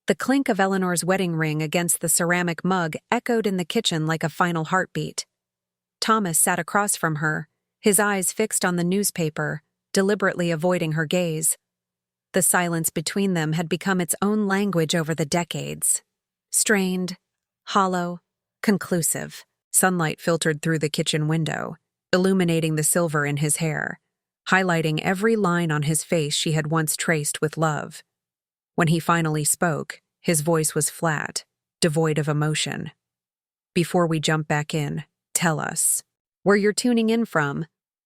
The clink of Eleanor's wedding ring against the ceramic mug echoed in the kitchen like a final heartbeat. Thomas sat across from her, his eyes fixed on the newspaper, deliberately avoiding her gaze. The silence between them had become its own language over the decades. Strained, hollow, conclusive. Sunlight filtered through the kitchen window, illuminating the silver in his hair, highlighting every line on his face she had once traced with love. When he finally spoke, his voice was flat, devoid of emotion. Before we jump back in, tell us where you're tuning in from,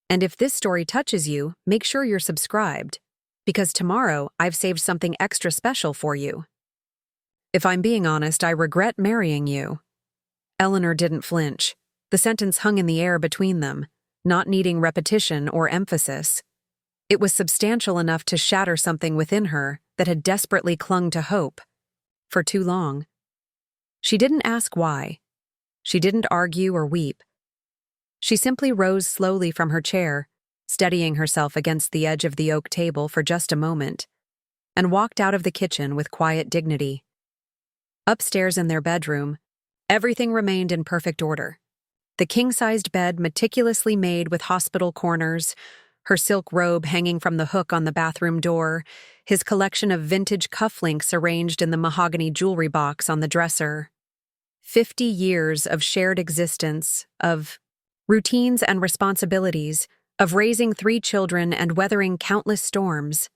and if this story touches you, make sure you're subscribed, because tomorrow I've saved something extra special for you. If I'm being honest, I regret marrying you. Eleanor didn't flinch. The sentence hung in the air between them, not needing repetition or emphasis. It was substantial enough to shatter something within her that had desperately clung to hope for too long. She didn't ask why. She didn't argue or weep. She simply rose slowly from her chair, steadying herself against the edge of the oak table for just a moment, and walked out of the kitchen with quiet dignity. Upstairs in their bedroom, everything remained in perfect order. The king-sized bed meticulously made with hospital corners, her silk robe hanging from the hook on the bathroom door, his collection of vintage cufflinks arranged in the mahogany jewelry box on the dresser. 50 years of shared existence, of routines and responsibilities, of raising 3 children and weathering countless storms.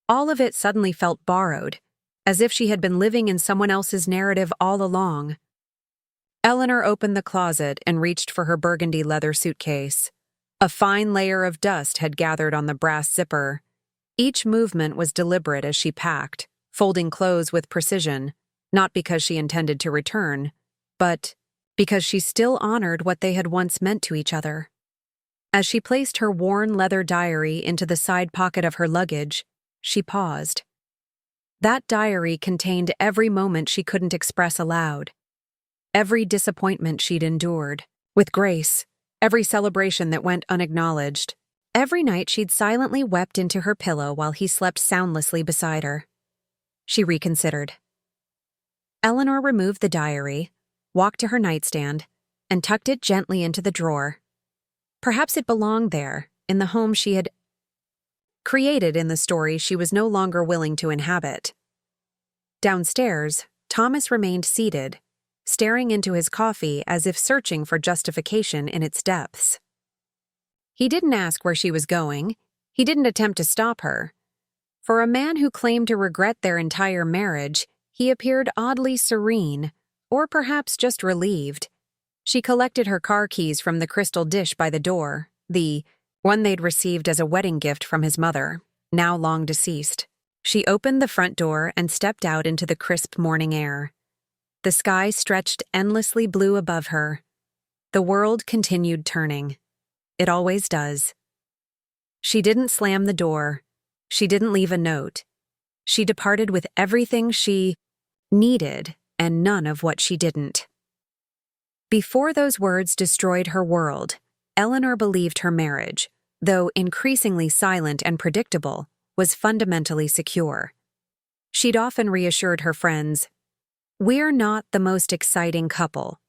All of it suddenly felt borrowed, as if she had been living in someone else's narrative all along. Eleanor opened the closet and reached for her burgundy leather suitcase. A fine layer of dust had gathered on the brass zipper. Each movement was deliberate as she packed, folding clothes with precision, not because she intended to return, but because she still honored what they had once meant to each other. As she placed her worn leather diary into the side pocket of her luggage, she paused. That diary contained every moment she couldn't express aloud, every disappointment she'd endured, with grace, every celebration that went unacknowledged, every night she'd silently wept into her pillow while he slept soundlessly beside her. She reconsidered. Eleanor removed the diary, walked to her nightstand, and tucked it gently into the drawer. Perhaps it belonged there, in the home she had created in the story she was no longer willing to inhabit. Downstairs, Thomas remained seated, staring into his coffee as if searching for justification in its depths. He didn't ask where she was going. He didn't attempt to stop her. For a man who claimed to regret their entire marriage, he appeared oddly serene, or perhaps just relieved. She collected her car keys from the crystal dish by the door, the one they'd received as a wedding gift from his mother, now long deceased. She opened the front door and stepped out into the crisp morning air. The sky stretched endlessly blue above her. The world continued turning. It always does. She didn't slam the door. She didn't leave a note. She departed with everything she needed and none of what she didn't. Before those words destroyed her world, Eleanor believed her marriage, though increasingly silent and predictable, was fundamentally secure. She'd often reassured her friends, "We're not the most exciting couple,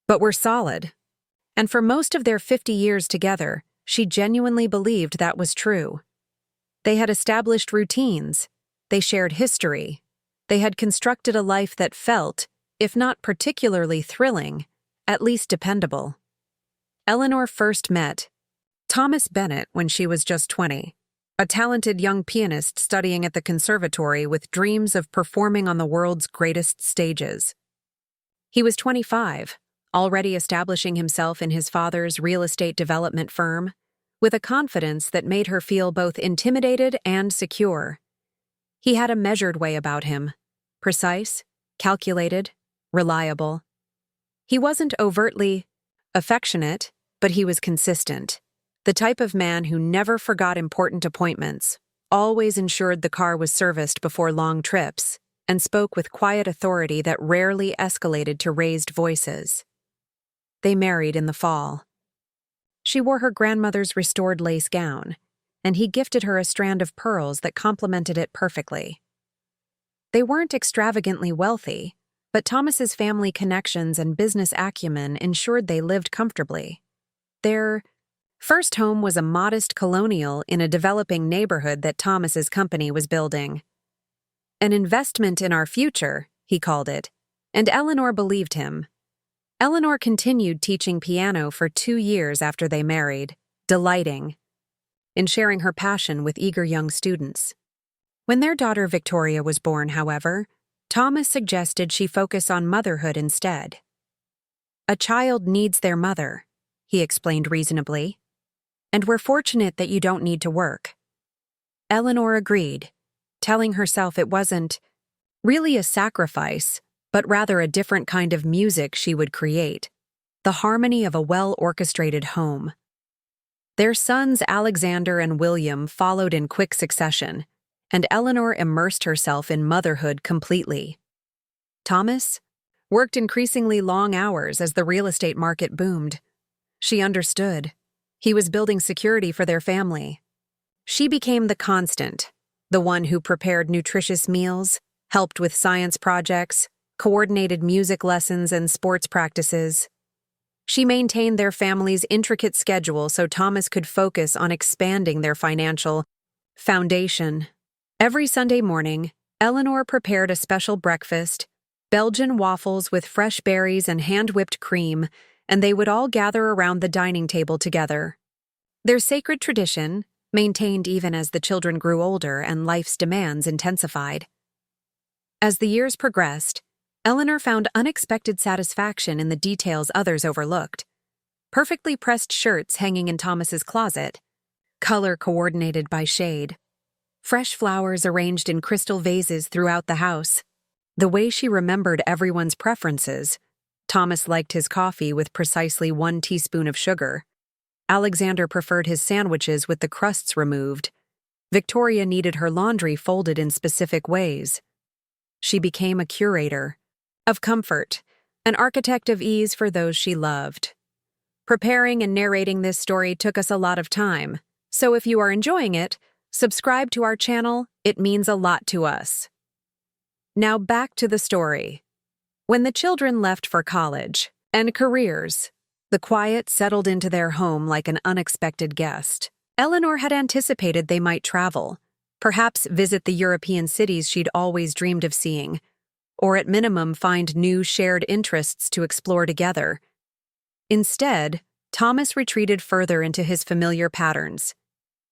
but we're solid." And for most of their 50 years together, she genuinely believed that was true. They had established routines. They shared history. They had constructed a life that felt, if not particularly thrilling, at least dependable. Eleanor first met Thomas Bennett when she was just 20, a talented young pianist studying at the conservatory with dreams of performing on the world's greatest stages. He was 25, already establishing himself in his father's real estate development firm, with a confidence that made her feel both intimidated and secure. He had a measured way about him, precise, calculated, reliable. He wasn't overtly affectionate, but he was consistent. The type of man who never forgot important appointments, always ensured the car was serviced before long trips, and spoke with quiet authority that rarely escalated to raised voices. They married in the fall. She wore her grandmother's restored lace gown, and he gifted her a strand of pearls that complemented it perfectly. They weren't extravagantly wealthy, but Thomas's family connections and business acumen ensured they lived comfortably. Their first home was a modest colonial in a developing neighborhood that Thomas's company was building. An investment in our future, he called it, and Eleanor believed him. Eleanor continued teaching piano for 2 years after they married, delighting in sharing her passion with eager young students. When their daughter Victoria was born, however, Thomas suggested she focus on motherhood instead. "A child needs their mother," he explained reasonably, "and we're fortunate that you don't need to work." Eleanor agreed, telling herself it wasn't really a sacrifice, but rather a different kind of music she would create, the harmony of a well-orchestrated home. Their sons Alexander and William followed in quick succession, and Eleanor immersed herself in motherhood completely. Thomas worked increasingly long hours as the real estate market boomed. She understood. He was building security for their family. She became the constant, the one who prepared nutritious meals, helped with science projects, coordinated music lessons and sports practices. She maintained their family's intricate schedule so Thomas could focus on expanding their financial foundation. Every Sunday morning, Eleanor prepared a special breakfast, Belgian waffles with fresh berries and hand-whipped cream, and they would all gather around the dining table together. Their sacred tradition, maintained even as the children grew older and life's demands intensified. As the years progressed, Eleanor found unexpected satisfaction in the details others overlooked. Perfectly pressed shirts hanging in Thomas's closet, color coordinated by shade, fresh flowers arranged in crystal vases throughout the house. The way she remembered everyone's preferences. Thomas liked his coffee with precisely 1 teaspoon of sugar. Alexander preferred his sandwiches with the crusts removed. Victoria needed her laundry folded in specific ways. She became a curator of comfort, an architect of ease for those she loved. Preparing and narrating this story took us a lot of time, so if you are enjoying it, subscribe to our channel. It means a lot to us. Now back to the story. When the children left for college and careers, the quiet settled into their home like an unexpected guest. Eleanor had anticipated they might travel, perhaps visit the European cities she'd always dreamed of seeing, or at minimum find new shared interests to explore together. Instead, Thomas retreated further into his familiar patterns.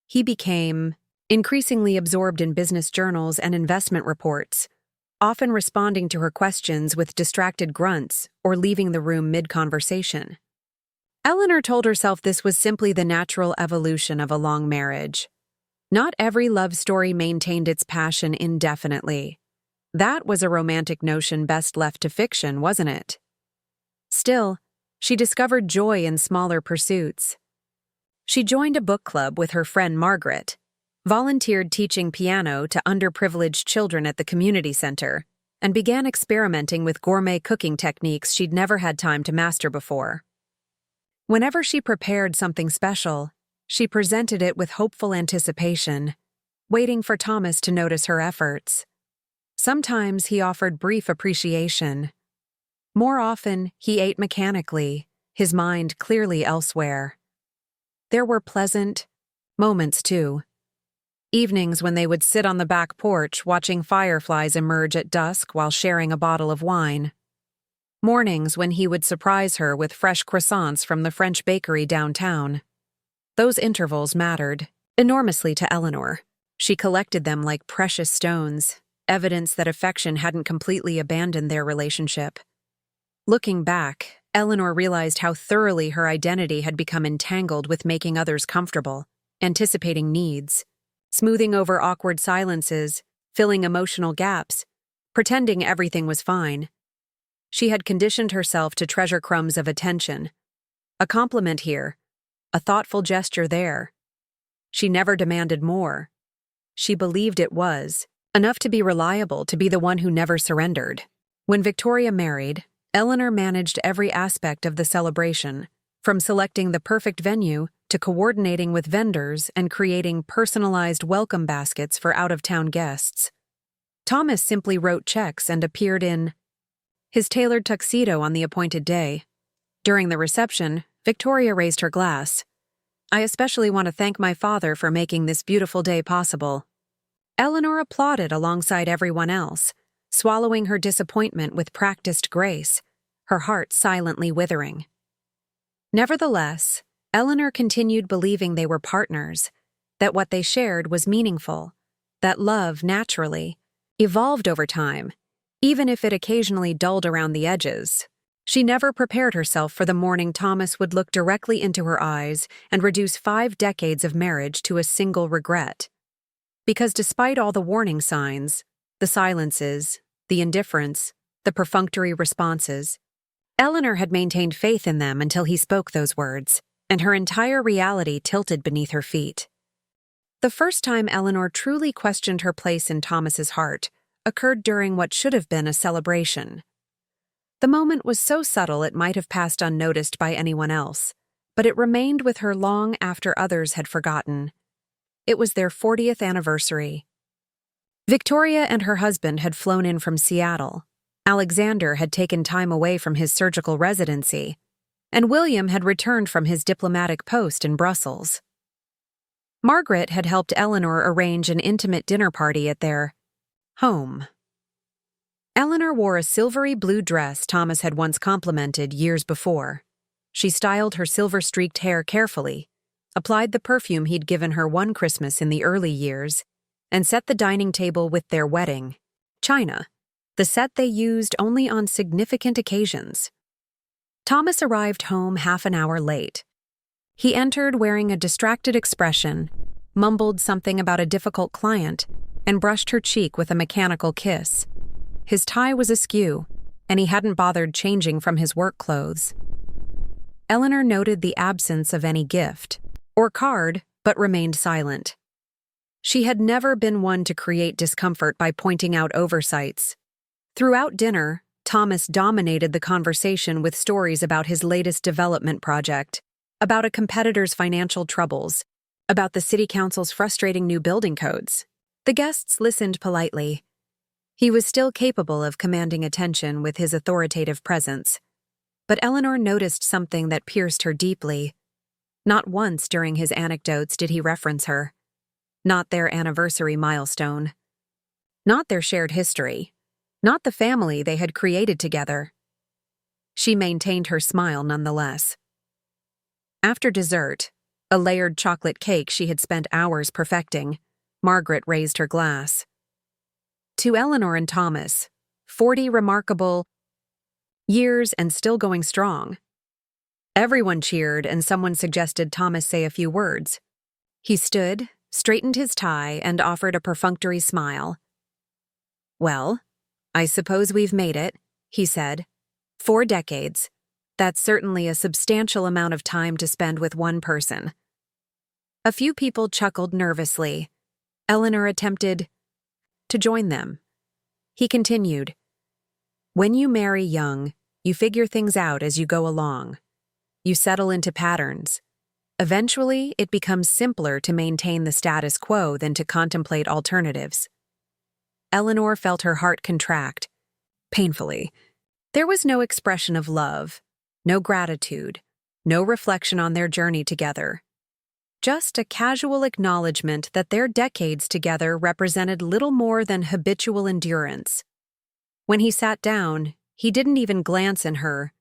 He became increasingly absorbed in business journals and investment reports, often responding to her questions with distracted grunts or leaving the room mid-conversation. Eleanor told herself this was simply the natural evolution of a long marriage. Not every love story maintained its passion indefinitely. That was a romantic notion best left to fiction, wasn't it? Still, she discovered joy in smaller pursuits. She joined a book club with her friend Margaret, volunteered teaching piano to underprivileged children at the community center, and began experimenting with gourmet cooking techniques she'd never had time to master before. Whenever she prepared something special, she presented it with hopeful anticipation, waiting for Thomas to notice her efforts. Sometimes he offered brief appreciation. More often, he ate mechanically, his mind clearly elsewhere. There were pleasant moments, too. Evenings when they would sit on the back porch watching fireflies emerge at dusk while sharing a bottle of wine. Mornings when he would surprise her with fresh croissants from the French bakery downtown. Those intervals mattered enormously to Eleanor. She collected them like precious stones, evidence that affection hadn't completely abandoned their relationship. Looking back, Eleanor realized how thoroughly her identity had become entangled with making others comfortable, anticipating needs, smoothing over awkward silences, filling emotional gaps, pretending everything was fine. She had conditioned herself to treasure crumbs of attention. A compliment here, a thoughtful gesture there. She never demanded more. She believed it was enough to be reliable, to be the one who never surrendered. When Victoria married, Eleanor managed every aspect of the celebration, from selecting the perfect venue to coordinating with vendors and creating personalized welcome baskets for out-of-town guests. Thomas simply wrote checks and appeared in his tailored tuxedo on the appointed day. During the reception, Victoria raised her glass. "I especially want to thank my father for making this beautiful day possible." Eleanor applauded alongside everyone else, swallowing her disappointment with practiced grace, her heart silently withering. Nevertheless, Eleanor continued believing they were partners, that what they shared was meaningful, that love, naturally, evolved over time, even if it occasionally dulled around the edges. She never prepared herself for the morning Thomas would look directly into her eyes and reduce 5 decades of marriage to a single regret. Because despite all the warning signs, the silences, the indifference, the perfunctory responses, Eleanor had maintained faith in them until he spoke those words, and her entire reality tilted beneath her feet. The first time Eleanor truly questioned her place in Thomas's heart occurred during what should have been a celebration. The moment was so subtle it might have passed unnoticed by anyone else, but it remained with her long after others had forgotten. It was their 40th anniversary. Victoria and her husband had flown in from Seattle. Alexander had taken time away from his surgical residency, and William had returned from his diplomatic post in Brussels. Margaret had helped Eleanor arrange an intimate dinner party at their home. Eleanor wore a silvery blue dress Thomas had once complimented years before. She styled her silver-streaked hair carefully, applied the perfume he'd given her one Christmas in the early years, and set the dining table with their wedding china, the set they used only on significant occasions. Thomas arrived home half an hour late. He entered wearing a distracted expression, mumbled something about a difficult client, and brushed her cheek with a mechanical kiss. His tie was askew, and he hadn't bothered changing from his work clothes. Eleanor noted the absence of any gift or card, but remained silent. She had never been one to create discomfort by pointing out oversights. Throughout dinner, Thomas dominated the conversation with stories about his latest development project, about a competitor's financial troubles, about the city council's frustrating new building codes. The guests listened politely. He was still capable of commanding attention with his authoritative presence. But Eleanor noticed something that pierced her deeply. Not once during his anecdotes did he reference her. Not their anniversary milestone. Not their shared history. Not the family they had created together. She maintained her smile nonetheless. After dessert, a layered chocolate cake she had spent hours perfecting, Margaret raised her glass. To Eleanor and Thomas, 40 remarkable years and still going strong. Everyone cheered and someone suggested Thomas say a few words. He stood, straightened his tie, and offered a perfunctory smile. "Well, I suppose we've made it," he said. 4 decades. That's certainly a substantial amount of time to spend with one person. A few people chuckled nervously. Eleanor attempted to join them. He continued, "When you marry young, you figure things out as you go along. You settle into patterns. Eventually, it becomes simpler to maintain the status quo than to contemplate alternatives." Eleanor felt her heart contract, painfully. There was no expression of love, no gratitude, no reflection on their journey together. Just a casual acknowledgement that their decades together represented little more than habitual endurance. When he sat down, he didn't even glance in her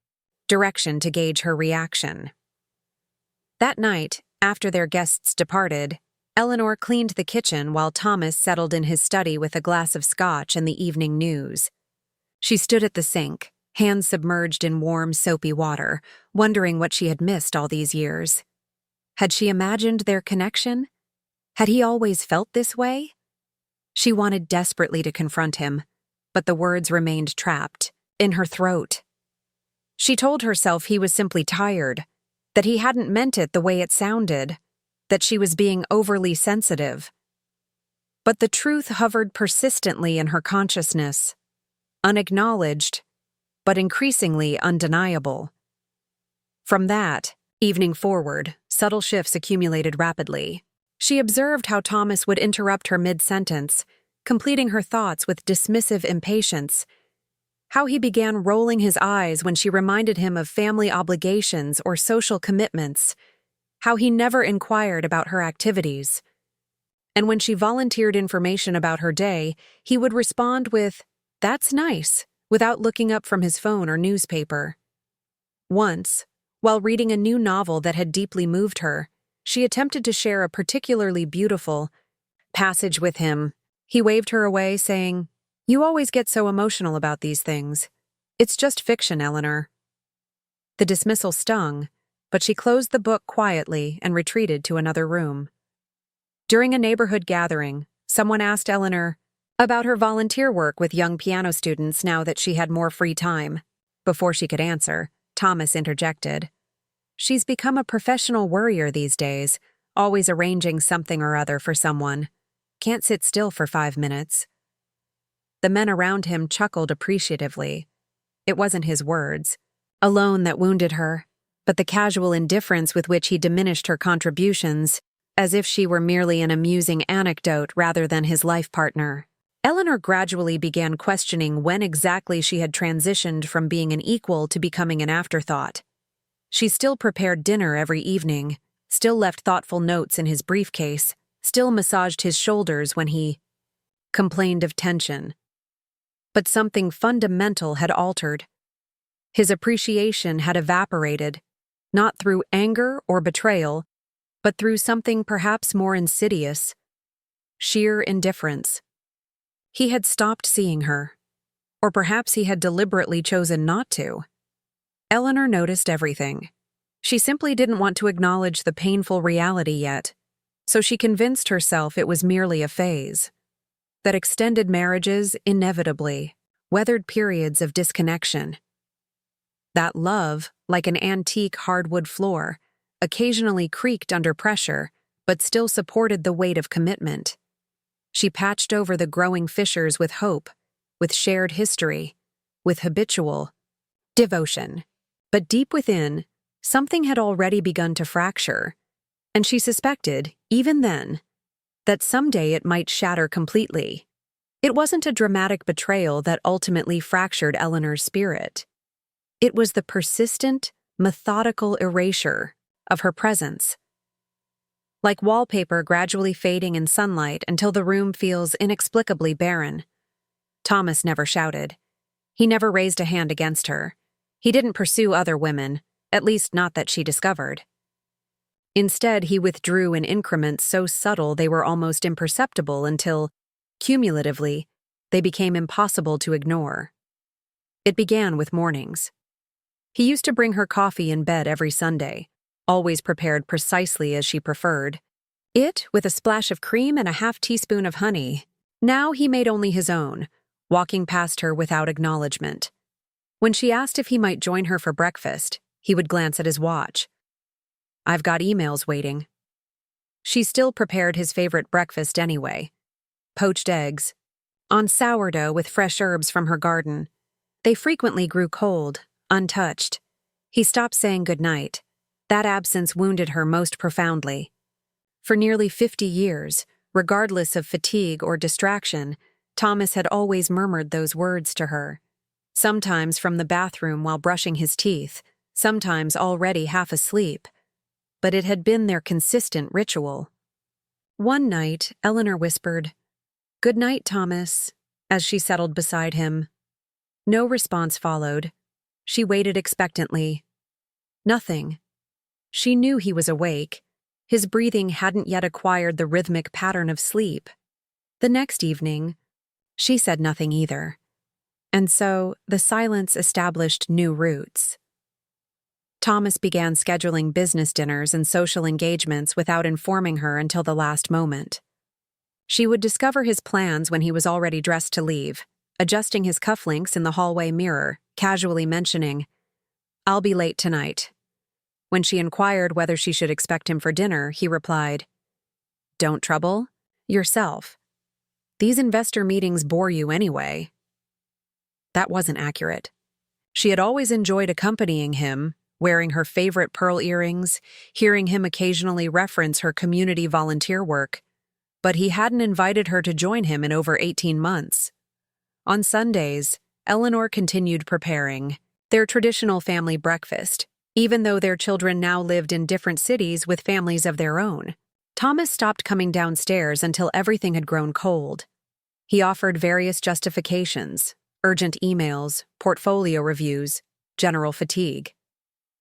direction to gauge her reaction. That night, after their guests departed, Eleanor cleaned the kitchen while Thomas settled in his study with a glass of scotch and the evening news. She stood at the sink, hands submerged in warm, soapy water, wondering what she had missed all these years. Had she imagined their connection? Had he always felt this way? She wanted desperately to confront him, but the words remained trapped in her throat. She told herself he was simply tired, that he hadn't meant it the way it sounded, that she was being overly sensitive. But the truth hovered persistently in her consciousness, unacknowledged, but increasingly undeniable. From that evening forward, subtle shifts accumulated rapidly. She observed how Thomas would interrupt her mid-sentence, completing her thoughts with dismissive impatience. How he began rolling his eyes when she reminded him of family obligations or social commitments. How he never inquired about her activities. And when she volunteered information about her day, he would respond with, "That's nice," without looking up from his phone or newspaper. Once, while reading a new novel that had deeply moved her, she attempted to share a particularly beautiful passage with him. He waved her away, saying, "You always get so emotional about these things. It's just fiction, Eleanor." The dismissal stung, but she closed the book quietly and retreated to another room. During a neighborhood gathering, someone asked Eleanor about her volunteer work with young piano students now that she had more free time. Before she could answer, Thomas interjected, "She's become a professional worrier these days, always arranging something or other for someone. Can't sit still for 5 minutes." The men around him chuckled appreciatively. It wasn't his words alone that wounded her, but the casual indifference with which he diminished her contributions, as if she were merely an amusing anecdote rather than his life partner. Eleanor gradually began questioning when exactly she had transitioned from being an equal to becoming an afterthought. She still prepared dinner every evening, still left thoughtful notes in his briefcase, still massaged his shoulders when he complained of tension. But something fundamental had altered. His appreciation had evaporated, not through anger or betrayal, but through something perhaps more insidious: sheer indifference. He had stopped seeing her, or perhaps he had deliberately chosen not to. Eleanor noticed everything. She simply didn't want to acknowledge the painful reality yet, so she convinced herself it was merely a phase. That extended marriages inevitably weathered periods of disconnection. That love, like an antique hardwood floor, occasionally creaked under pressure, but still supported the weight of commitment. She patched over the growing fissures with hope, with shared history, with habitual devotion. But deep within, something had already begun to fracture, and she suspected, even then, that someday it might shatter completely. It wasn't a dramatic betrayal that ultimately fractured Eleanor's spirit. It was the persistent, methodical erasure of her presence. Like wallpaper gradually fading in sunlight until the room feels inexplicably barren. Thomas never shouted. He never raised a hand against her. He didn't pursue other women, at least not that she discovered. Instead, he withdrew in increments so subtle they were almost imperceptible until, cumulatively, they became impossible to ignore. It began with mornings. He used to bring her coffee in bed every Sunday, always prepared precisely as she preferred. It, with a splash of cream and a half-teaspoon of honey. Now he made only his own, walking past her without acknowledgement. When she asked if he might join her for breakfast, he would glance at his watch. "I've got emails waiting." She still prepared his favorite breakfast anyway. Poached eggs, on sourdough with fresh herbs from her garden. They frequently grew cold, untouched. He stopped saying goodnight. That absence wounded her most profoundly. For nearly 50 years, regardless of fatigue or distraction, Thomas had always murmured those words to her. Sometimes from the bathroom while brushing his teeth, sometimes already half asleep. But it had been their consistent ritual. One night, Eleanor whispered, "Good night, Thomas," as she settled beside him. No response followed. She waited expectantly. Nothing. She knew he was awake. His breathing hadn't yet acquired the rhythmic pattern of sleep. The next evening, she said nothing either. And so, the silence established new roots. Thomas began scheduling business dinners and social engagements without informing her until the last moment. She would discover his plans when he was already dressed to leave, adjusting his cufflinks in the hallway mirror, casually mentioning, "I'll be late tonight." When she inquired whether she should expect him for dinner, he replied, "Don't trouble yourself. These investor meetings bore you anyway." That wasn't accurate. She had always enjoyed accompanying him, wearing her favorite pearl earrings, hearing him occasionally reference her community volunteer work. but he hadn't invited her to join him in over 18 months. On Sundays, Eleanor continued preparing their traditional family breakfast, even though their children now lived in different cities with families of their own. Thomas stopped coming downstairs until everything had grown cold. He offered various justifications: urgent emails, portfolio reviews, general fatigue.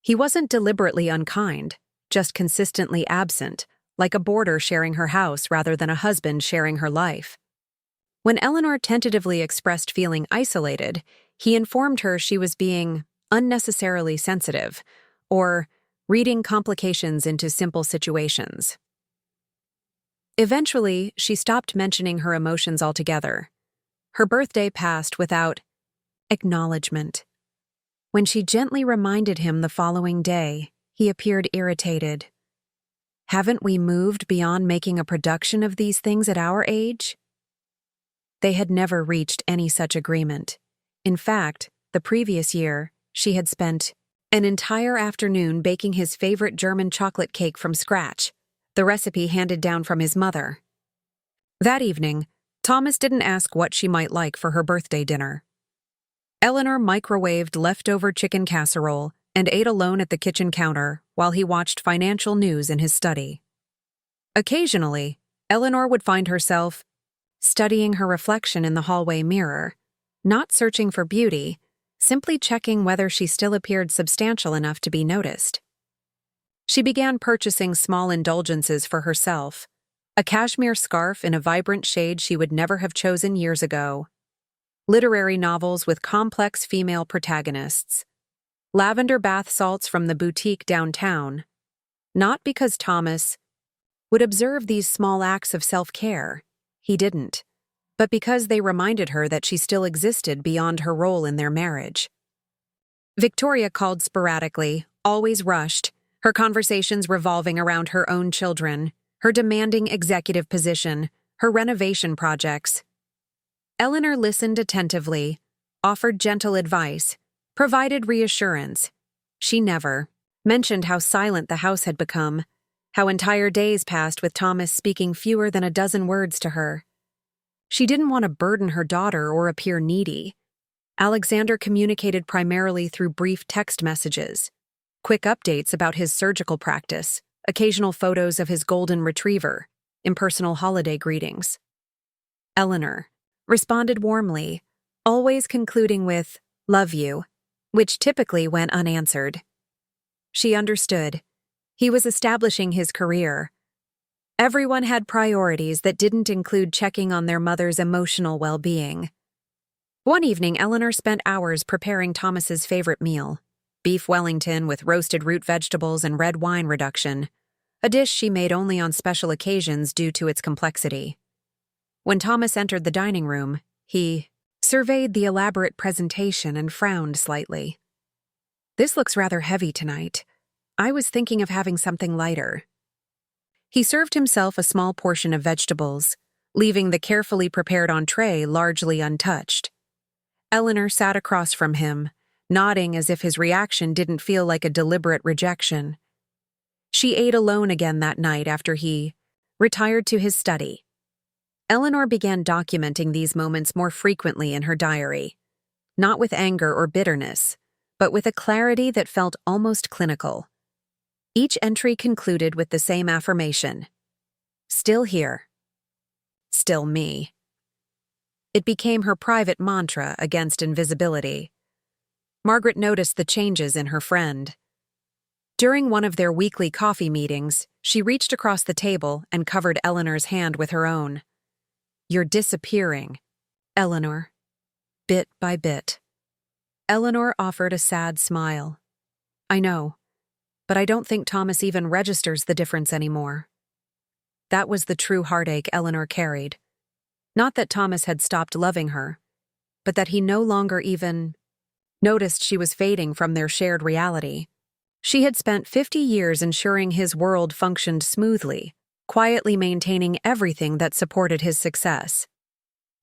He wasn't deliberately unkind, just consistently absent, like a boarder sharing her house rather than a husband sharing her life. When Eleanor tentatively expressed feeling isolated, he informed her she was being unnecessarily sensitive, or reading complications into simple situations. Eventually, she stopped mentioning her emotions altogether. Her birthday passed without acknowledgement. When she gently reminded him the following day, he appeared irritated. "Haven't we moved beyond making a production of these things at our age?" They had never reached any such agreement. In fact, the previous year, she had spent an entire afternoon baking his favorite German chocolate cake from scratch, the recipe handed down from his mother. That evening, Thomas didn't ask what she might like for her birthday dinner. Eleanor microwaved leftover chicken casserole and ate alone at the kitchen counter while he watched financial news in his study. Occasionally, Eleanor would find herself studying her reflection in the hallway mirror, not searching for beauty, simply checking whether she still appeared substantial enough to be noticed. She began purchasing small indulgences for herself: a cashmere scarf in a vibrant shade she would never have chosen years ago, literary novels with complex female protagonists, lavender bath salts from the boutique downtown, not because Thomas would observe these small acts of self-care. He didn't, but because they reminded her that she still existed beyond her role in their marriage. Victoria called sporadically, always rushed, her conversations revolving around her own children, her demanding executive position, her renovation projects. Eleanor listened attentively, offered gentle advice, provided reassurance. She never mentioned how silent the house had become, how entire days passed with Thomas speaking fewer than a dozen words to her. She didn't want to burden her daughter or appear needy. Alexander communicated primarily through brief text messages, quick updates about his surgical practice, occasional photos of his golden retriever, impersonal holiday greetings. Eleanor responded warmly, always concluding with "love you," which typically went unanswered. She understood. He was establishing his career. Everyone had priorities that didn't include checking on their mother's emotional well-being. One evening, Eleanor spent hours preparing Thomas's favorite meal: beef Wellington with roasted root vegetables and red wine reduction, a dish she made only on special occasions due to its complexity. When Thomas entered the dining room, he surveyed the elaborate presentation and frowned slightly. "This looks rather heavy tonight. I was thinking of having something lighter." He served himself a small portion of vegetables, leaving the carefully prepared entree largely untouched. Eleanor sat across from him, nodding as if his reaction didn't feel like a deliberate rejection. She ate alone again that night after he retired to his study. Eleanor began documenting these moments more frequently in her diary, not with anger or bitterness, but with a clarity that felt almost clinical. Each entry concluded with the same affirmation: "Still here. Still me." It became her private mantra against invisibility. Margaret noticed the changes in her friend. During one of their weekly coffee meetings, she reached across the table and covered Eleanor's hand with her own. "You're disappearing, Eleanor, bit by bit." Eleanor offered a sad smile. "I know, but I don't think Thomas even registers the difference anymore." That was the true heartache Eleanor carried. Not that Thomas had stopped loving her, but that he no longer even noticed she was fading from their shared reality. She had spent 50 years ensuring his world functioned smoothly, quietly maintaining everything that supported his success.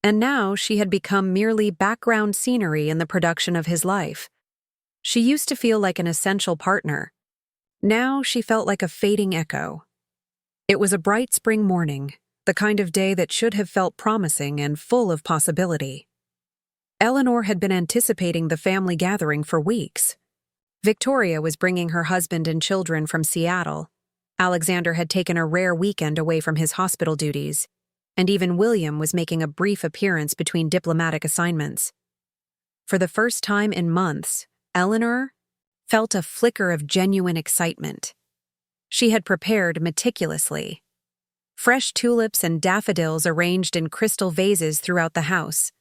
And now she had become merely background scenery in the production of his life. She used to feel like an essential partner. Now she felt like a fading echo. It was a bright spring morning, the kind of day that should have felt promising and full of possibility. Eleanor had been anticipating the family gathering for weeks. Victoria was bringing her husband and children from Seattle. Alexander had taken a rare weekend away from his hospital duties, and even William was making a brief appearance between diplomatic assignments. For the first time in months, Eleanor felt a flicker of genuine excitement. She had prepared meticulously. Fresh tulips and daffodils arranged in crystal vases throughout the house.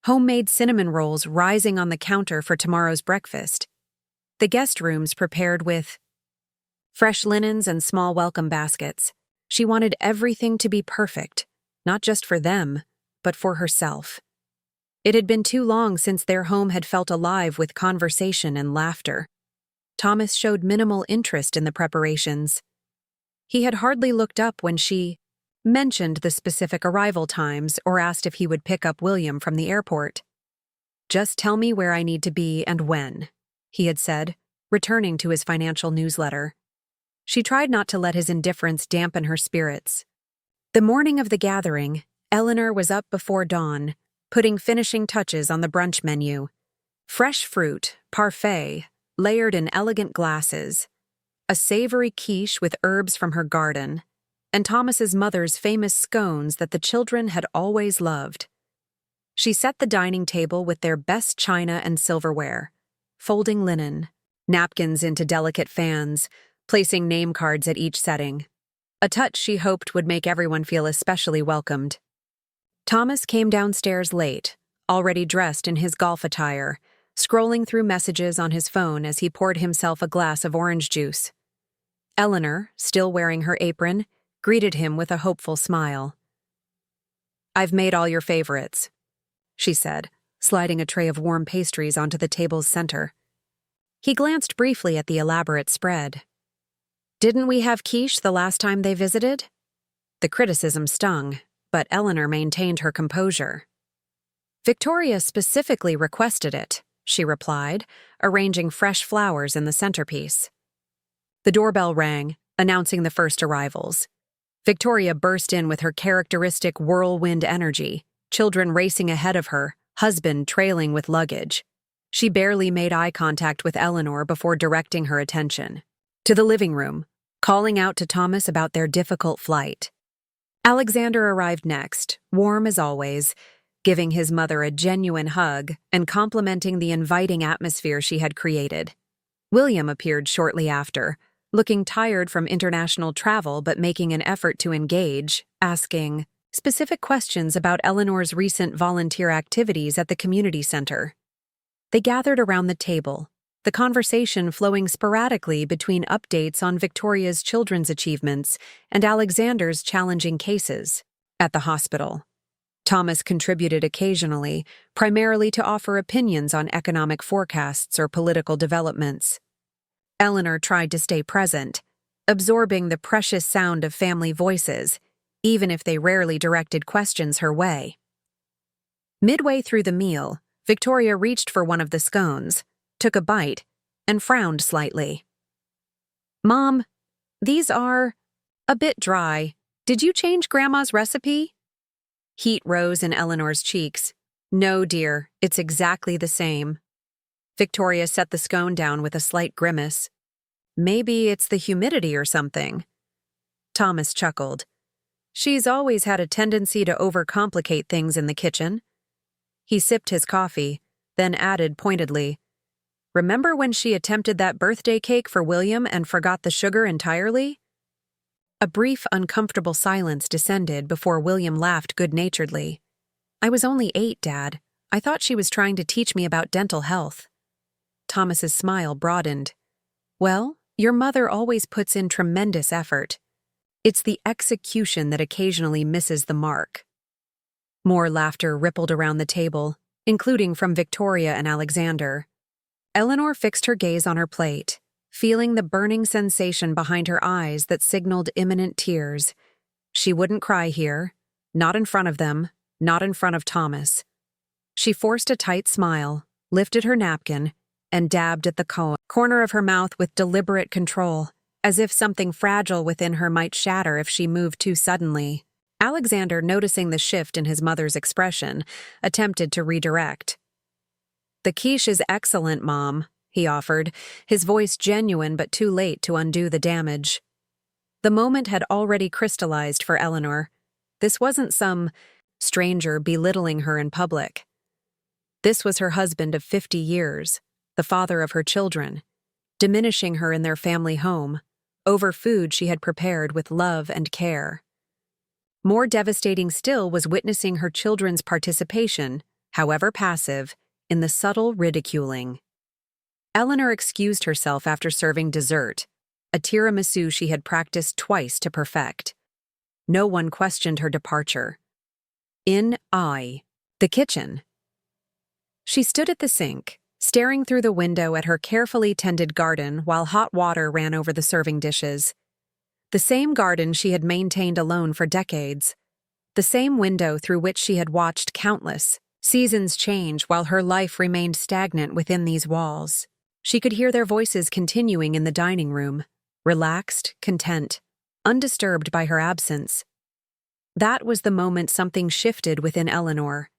Homemade cinnamon rolls rising on the counter for tomorrow's breakfast. The guest rooms prepared with fresh linens and small welcome baskets. She wanted everything to be perfect, not just for them, but for herself. It had been too long since their home had felt alive with conversation and laughter. Thomas showed minimal interest in the preparations. He had hardly looked up when she mentioned the specific arrival times or asked if he would pick up William from the airport. "Just tell me where I need to be and when," he had said, returning to his financial newsletter. She tried not to let his indifference dampen her spirits. The morning of the gathering, Eleanor was up before dawn, putting finishing touches on the brunch menu. Fresh fruit, parfait, layered in elegant glasses, a savory quiche with herbs from her garden, and Thomas's mother's famous scones that the children had always loved. She set the dining table with their best china and silverware, folding linen, napkins into delicate fans, placing name cards at each setting, a touch she hoped would make everyone feel especially welcomed. Thomas came downstairs late, already dressed in his golf attire, scrolling through messages on his phone as he poured himself a glass of orange juice. Eleanor, still wearing her apron, greeted him with a hopeful smile. "I've made all your favorites," she said, sliding a tray of warm pastries onto the table's center. He glanced briefly at the elaborate spread. "Didn't we have quiche the last time they visited?" The criticism stung, but Eleanor maintained her composure. "Victoria specifically requested it," she replied, arranging fresh flowers in the centerpiece. The doorbell rang, announcing the first arrivals. Victoria burst in with her characteristic whirlwind energy, children racing ahead of her, husband trailing with luggage. She barely made eye contact with Eleanor before directing her attention to the living room, calling out to Thomas about their difficult flight. Alexander arrived next, warm as always, giving his mother a genuine hug and complimenting the inviting atmosphere she had created. William appeared shortly after, looking tired from international travel but making an effort to engage, asking specific questions about Eleanor's recent volunteer activities at the community center. They gathered around the table, the conversation flowing sporadically between updates on Victoria's children's achievements and Alexander's challenging cases at the hospital. Thomas contributed occasionally, primarily to offer opinions on economic forecasts or political developments. Eleanor tried to stay present, absorbing the precious sound of family voices, even if they rarely directed questions her way. Midway through the meal, Victoria reached for one of the scones, took a bite, and frowned slightly. "Mom, these are a bit dry. Did you change Grandma's recipe?" Heat rose in Eleanor's cheeks. "No, dear, it's exactly the same." Victoria set the scone down with a slight grimace. "Maybe it's the humidity or something." Thomas chuckled. "She's always had a tendency to overcomplicate things in the kitchen." He sipped his coffee, then added pointedly, "Remember when she attempted that birthday cake for William and forgot the sugar entirely?" A brief, uncomfortable silence descended before William laughed good-naturedly. "I was only 8, Dad. I thought she was trying to teach me about dental health." Thomas's smile broadened. "Well, your mother always puts in tremendous effort. It's the execution that occasionally misses the mark." More laughter rippled around the table, including from Victoria and Alexander. Eleanor fixed her gaze on her plate, feeling the burning sensation behind her eyes that signaled imminent tears. She wouldn't cry here, not in front of them, not in front of Thomas. She forced a tight smile, lifted her napkin, and dabbed at the corner of her mouth with deliberate control, as if something fragile within her might shatter if she moved too suddenly. Alexander, noticing the shift in his mother's expression, attempted to redirect. "The quiche is excellent, Mom," he offered, his voice genuine but too late to undo the damage. The moment had already crystallized for Eleanor. This wasn't some stranger belittling her in public. This was her husband of 50 years, the father of her children, diminishing her in their family home, over food she had prepared with love and care. More devastating still was witnessing her children's participation, however passive, in the subtle ridiculing. Eleanor excused herself after serving dessert, a tiramisu she had practiced twice to perfect. No one questioned her departure. The kitchen. She stood at the sink, staring through the window at her carefully tended garden while hot water ran over the serving dishes. The same garden she had maintained alone for decades. The same window through which she had watched countless seasons change while her life remained stagnant within these walls. She could hear their voices continuing in the dining room, relaxed, content, undisturbed by her absence. That was the moment something shifted within Eleanor.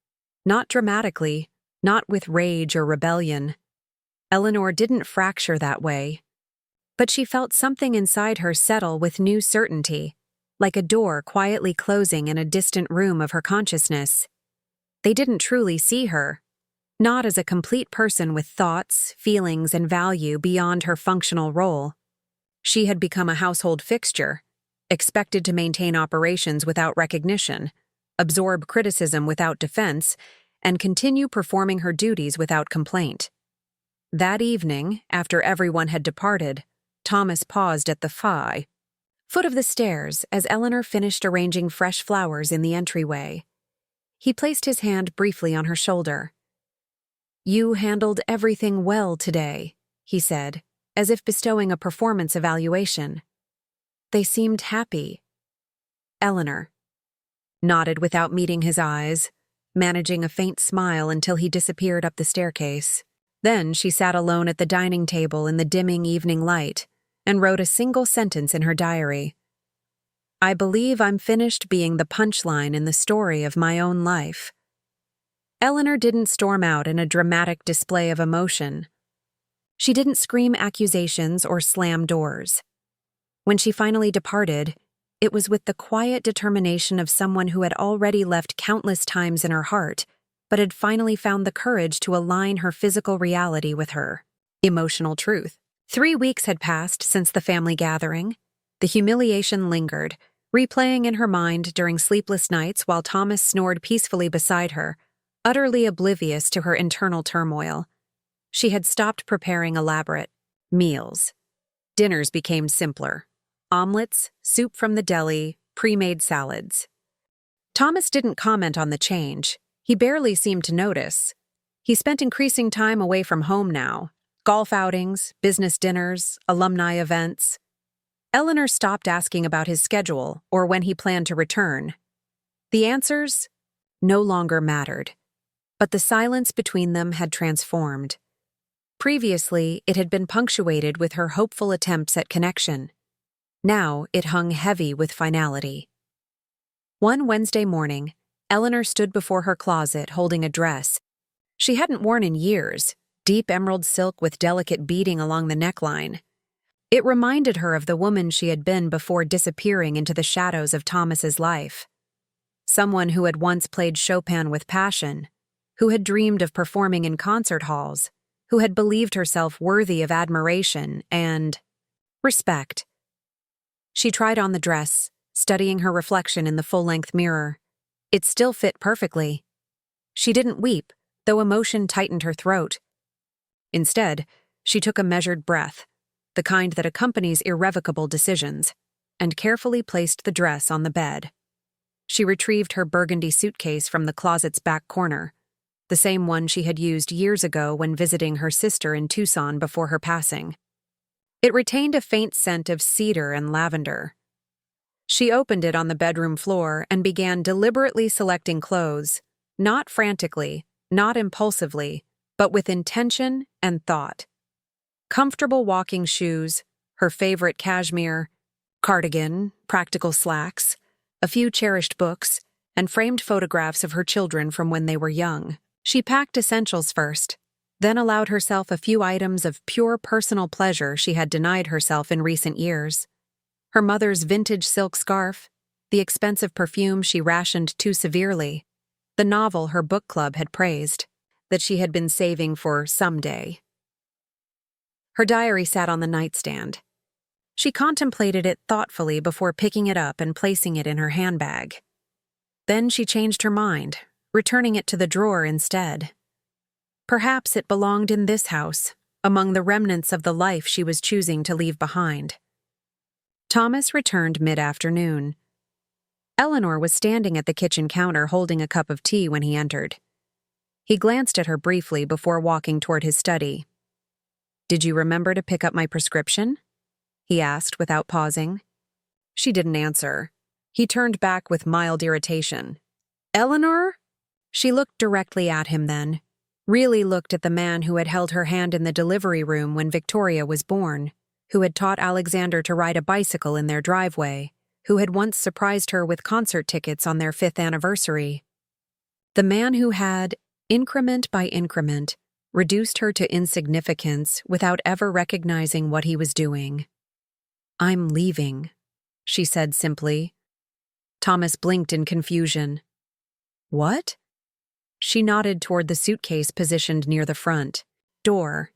Not dramatically, not with rage or rebellion. Eleanor didn't fracture that way. But she felt something inside her settle with new certainty, like a door quietly closing in a distant room of her consciousness. They didn't truly see her, not as a complete person with thoughts, feelings, and value beyond her functional role. She had become a household fixture, expected to maintain operations without recognition, absorb criticism without defense, and continue performing her duties without complaint. That evening, after everyone had departed, Thomas paused at the foot of the stairs as Eleanor finished arranging fresh flowers in the entryway. He placed his hand briefly on her shoulder. "You handled everything well today," he said, as if bestowing a performance evaluation. "They seemed happy." Eleanor nodded without meeting his eyes, managing a faint smile until he disappeared up the staircase. Then she sat alone at the dining table in the dimming evening light and wrote a single sentence in her diary. "I believe I'm finished being the punchline in the story of my own life." Eleanor didn't storm out in a dramatic display of emotion. She didn't scream accusations or slam doors. When she finally departed, it was with the quiet determination of someone who had already left countless times in her heart, but had finally found the courage to align her physical reality with her emotional truth. 3 weeks had passed since the family gathering. The humiliation lingered, replaying in her mind during sleepless nights while Thomas snored peacefully beside her, utterly oblivious to her internal turmoil. She had stopped preparing elaborate meals. Dinners became simpler. Omelets, soup from the deli, pre-made salads. Thomas didn't comment on the change. He barely seemed to notice. He spent increasing time away from home now. Golf outings, business dinners, alumni events. Eleanor stopped asking about his schedule or when he planned to return. The answers no longer mattered, but the silence between them had transformed. Previously, it had been punctuated with her hopeful attempts at connection. Now it hung heavy with finality. One Wednesday morning, Eleanor stood before her closet holding a dress she hadn't worn in years, deep emerald silk with delicate beading along the neckline. It reminded her of the woman she had been before disappearing into the shadows of Thomas's life. Someone who had once played Chopin with passion, who had dreamed of performing in concert halls, who had believed herself worthy of admiration and respect. She tried on the dress, studying her reflection in the full-length mirror. It still fit perfectly. She didn't weep, though emotion tightened her throat. Instead, she took a measured breath, the kind that accompanies irrevocable decisions, and carefully placed the dress on the bed. She retrieved her burgundy suitcase from the closet's back corner, the same one she had used years ago when visiting her sister in Tucson before her passing. It retained a faint scent of cedar and lavender. She opened it on the bedroom floor and began deliberately selecting clothes, not frantically, not impulsively, but with intention and thought. Comfortable walking shoes, her favorite cashmere, cardigan, practical slacks, a few cherished books, and framed photographs of her children from when they were young. She packed essentials first, then allowed herself a few items of pure personal pleasure she had denied herself in recent years. Her mother's vintage silk scarf, the expensive perfume she rationed too severely, the novel her book club had praised, that she had been saving for someday. Her diary sat on the nightstand. She contemplated it thoughtfully before picking it up and placing it in her handbag. Then she changed her mind, returning it to the drawer instead. Perhaps it belonged in this house, among the remnants of the life she was choosing to leave behind. Thomas returned mid-afternoon. Eleanor was standing at the kitchen counter holding a cup of tea when he entered. He glanced at her briefly before walking toward his study. "Did you remember to pick up my prescription?" he asked without pausing. She didn't answer. He turned back with mild irritation. "Eleanor?" She looked directly at him then, really looked at the man who had held her hand in the delivery room when Victoria was born, who had taught Alexander to ride a bicycle in their driveway, who had once surprised her with concert tickets on their 5th anniversary. The man who had, increment by increment, reduced her to insignificance without ever recognizing what he was doing. "I'm leaving," she said simply. Thomas blinked in confusion. "What?" She nodded toward the suitcase positioned near the front door.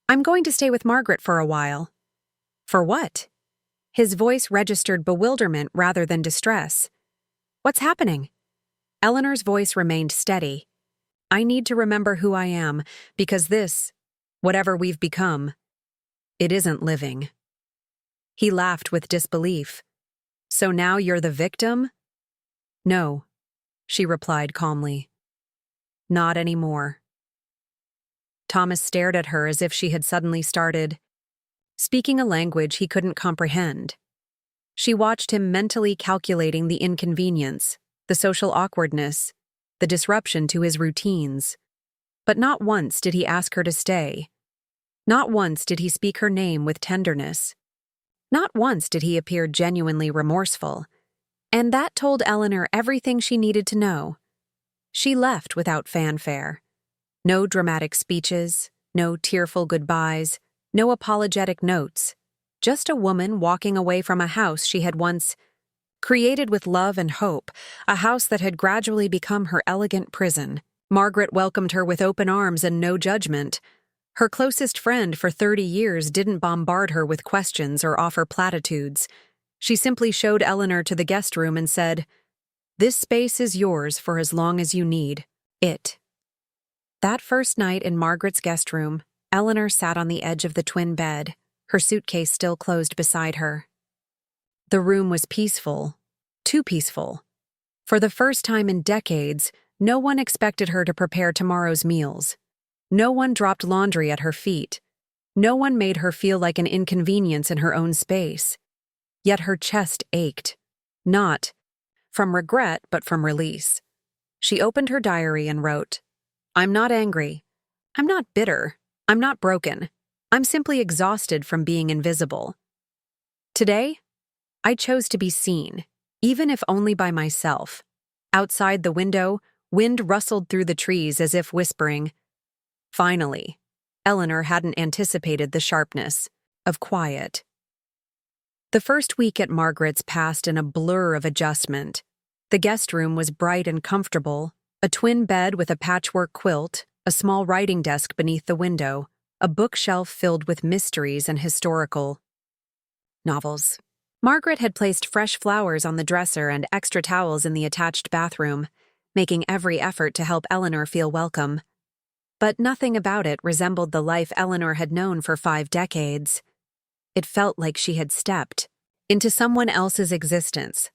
"I'm going to stay with Margaret for a while." "For what?" His voice registered bewilderment rather than distress. "What's happening?" Eleanor's voice remained steady. "I need to remember who I am, because this, whatever we've become, it isn't living." He laughed with disbelief. "So now you're the victim?" "No," she replied calmly. "Not anymore." Thomas stared at her as if she had suddenly started speaking a language he couldn't comprehend. She watched him mentally calculating the inconvenience, the social awkwardness, the disruption to his routines. But not once did he ask her to stay. Not once did he speak her name with tenderness. Not once did he appear genuinely remorseful. And that told Eleanor everything she needed to know. She left without fanfare. No dramatic speeches, no tearful goodbyes, no apologetic notes. Just a woman walking away from a house she had once created with love and hope, a house that had gradually become her elegant prison. Margaret welcomed her with open arms and no judgment. Her closest friend for 30 years didn't bombard her with questions or offer platitudes. She simply showed Eleanor to the guest room and said, "This space is yours for as long as you need it." That first night in Margaret's guest room, Eleanor sat on the edge of the twin bed, her suitcase still closed beside her. The room was peaceful, too peaceful. For the first time in decades, no one expected her to prepare tomorrow's meals. No one dropped laundry at her feet. No one made her feel like an inconvenience in her own space. Yet her chest ached, not from regret but from release. She opened her diary and wrote, "I'm not angry. I'm not bitter. I'm not broken. I'm simply exhausted from being invisible. Today, I chose to be seen, even if only by myself." Outside the window, wind rustled through the trees as if whispering, "Finally." Eleanor hadn't anticipated the sharpness of quiet. The first week at Margaret's passed in a blur of adjustment. The guest room was bright and comfortable, a twin bed with a patchwork quilt, a small writing desk beneath the window, a bookshelf filled with mysteries and historical novels. Margaret had placed fresh flowers on the dresser and extra towels in the attached bathroom, making every effort to help Eleanor feel welcome. But nothing about it resembled the life Eleanor had known for 5 decades. It felt like she had stepped into someone else's existence,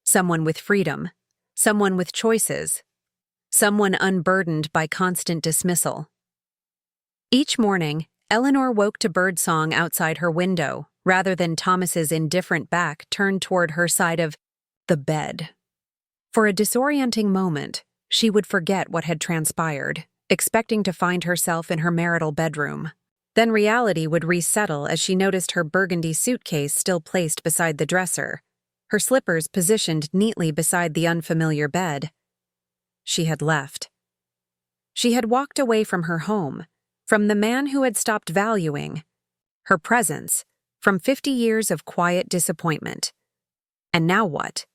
someone with freedom, someone with choices, someone unburdened by constant dismissal. Each morning, Eleanor woke to birdsong outside her window, rather than Thomas's indifferent back turned toward her side of the bed. For a disorienting moment, she would forget what had transpired, expecting to find herself in her marital bedroom. Then reality would resettle as she noticed her burgundy suitcase still placed beside the dresser, her slippers positioned neatly beside the unfamiliar bed. She had left. She had walked away from her home, from the man who had stopped valuing her presence, from 50 years of quiet disappointment. And now what?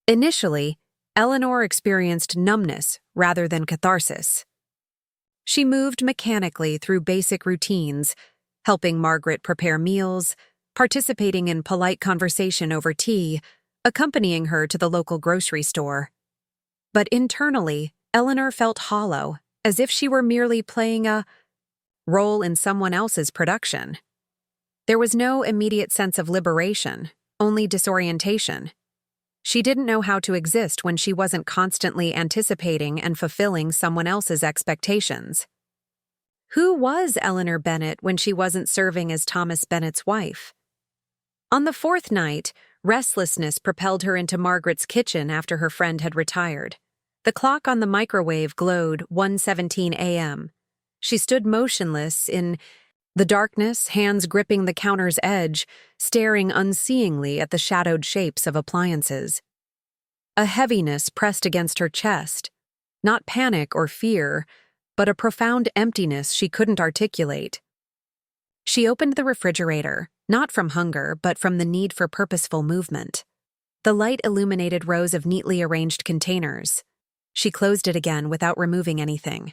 Initially, Eleanor experienced numbness rather than catharsis. She moved mechanically through basic routines, helping Margaret prepare meals, participating in polite conversation over tea, accompanying her to the local grocery store. But internally, Eleanor felt hollow, as if she were merely playing a role in someone else's production. There was no immediate sense of liberation, only disorientation. She didn't know how to exist when she wasn't constantly anticipating and fulfilling someone else's expectations. Who was Eleanor Bennett when she wasn't serving as Thomas Bennett's wife? On the fourth night, restlessness propelled her into Margaret's kitchen after her friend had retired. The clock on the microwave glowed 1:17 a.m. She stood motionless in the darkness, hands gripping the counter's edge, staring unseeingly at the shadowed shapes of appliances. A heaviness pressed against her chest, not panic or fear, but a profound emptiness she couldn't articulate. She opened the refrigerator, not from hunger, but from the need for purposeful movement. The light illuminated rows of neatly arranged containers. She closed it again without removing anything.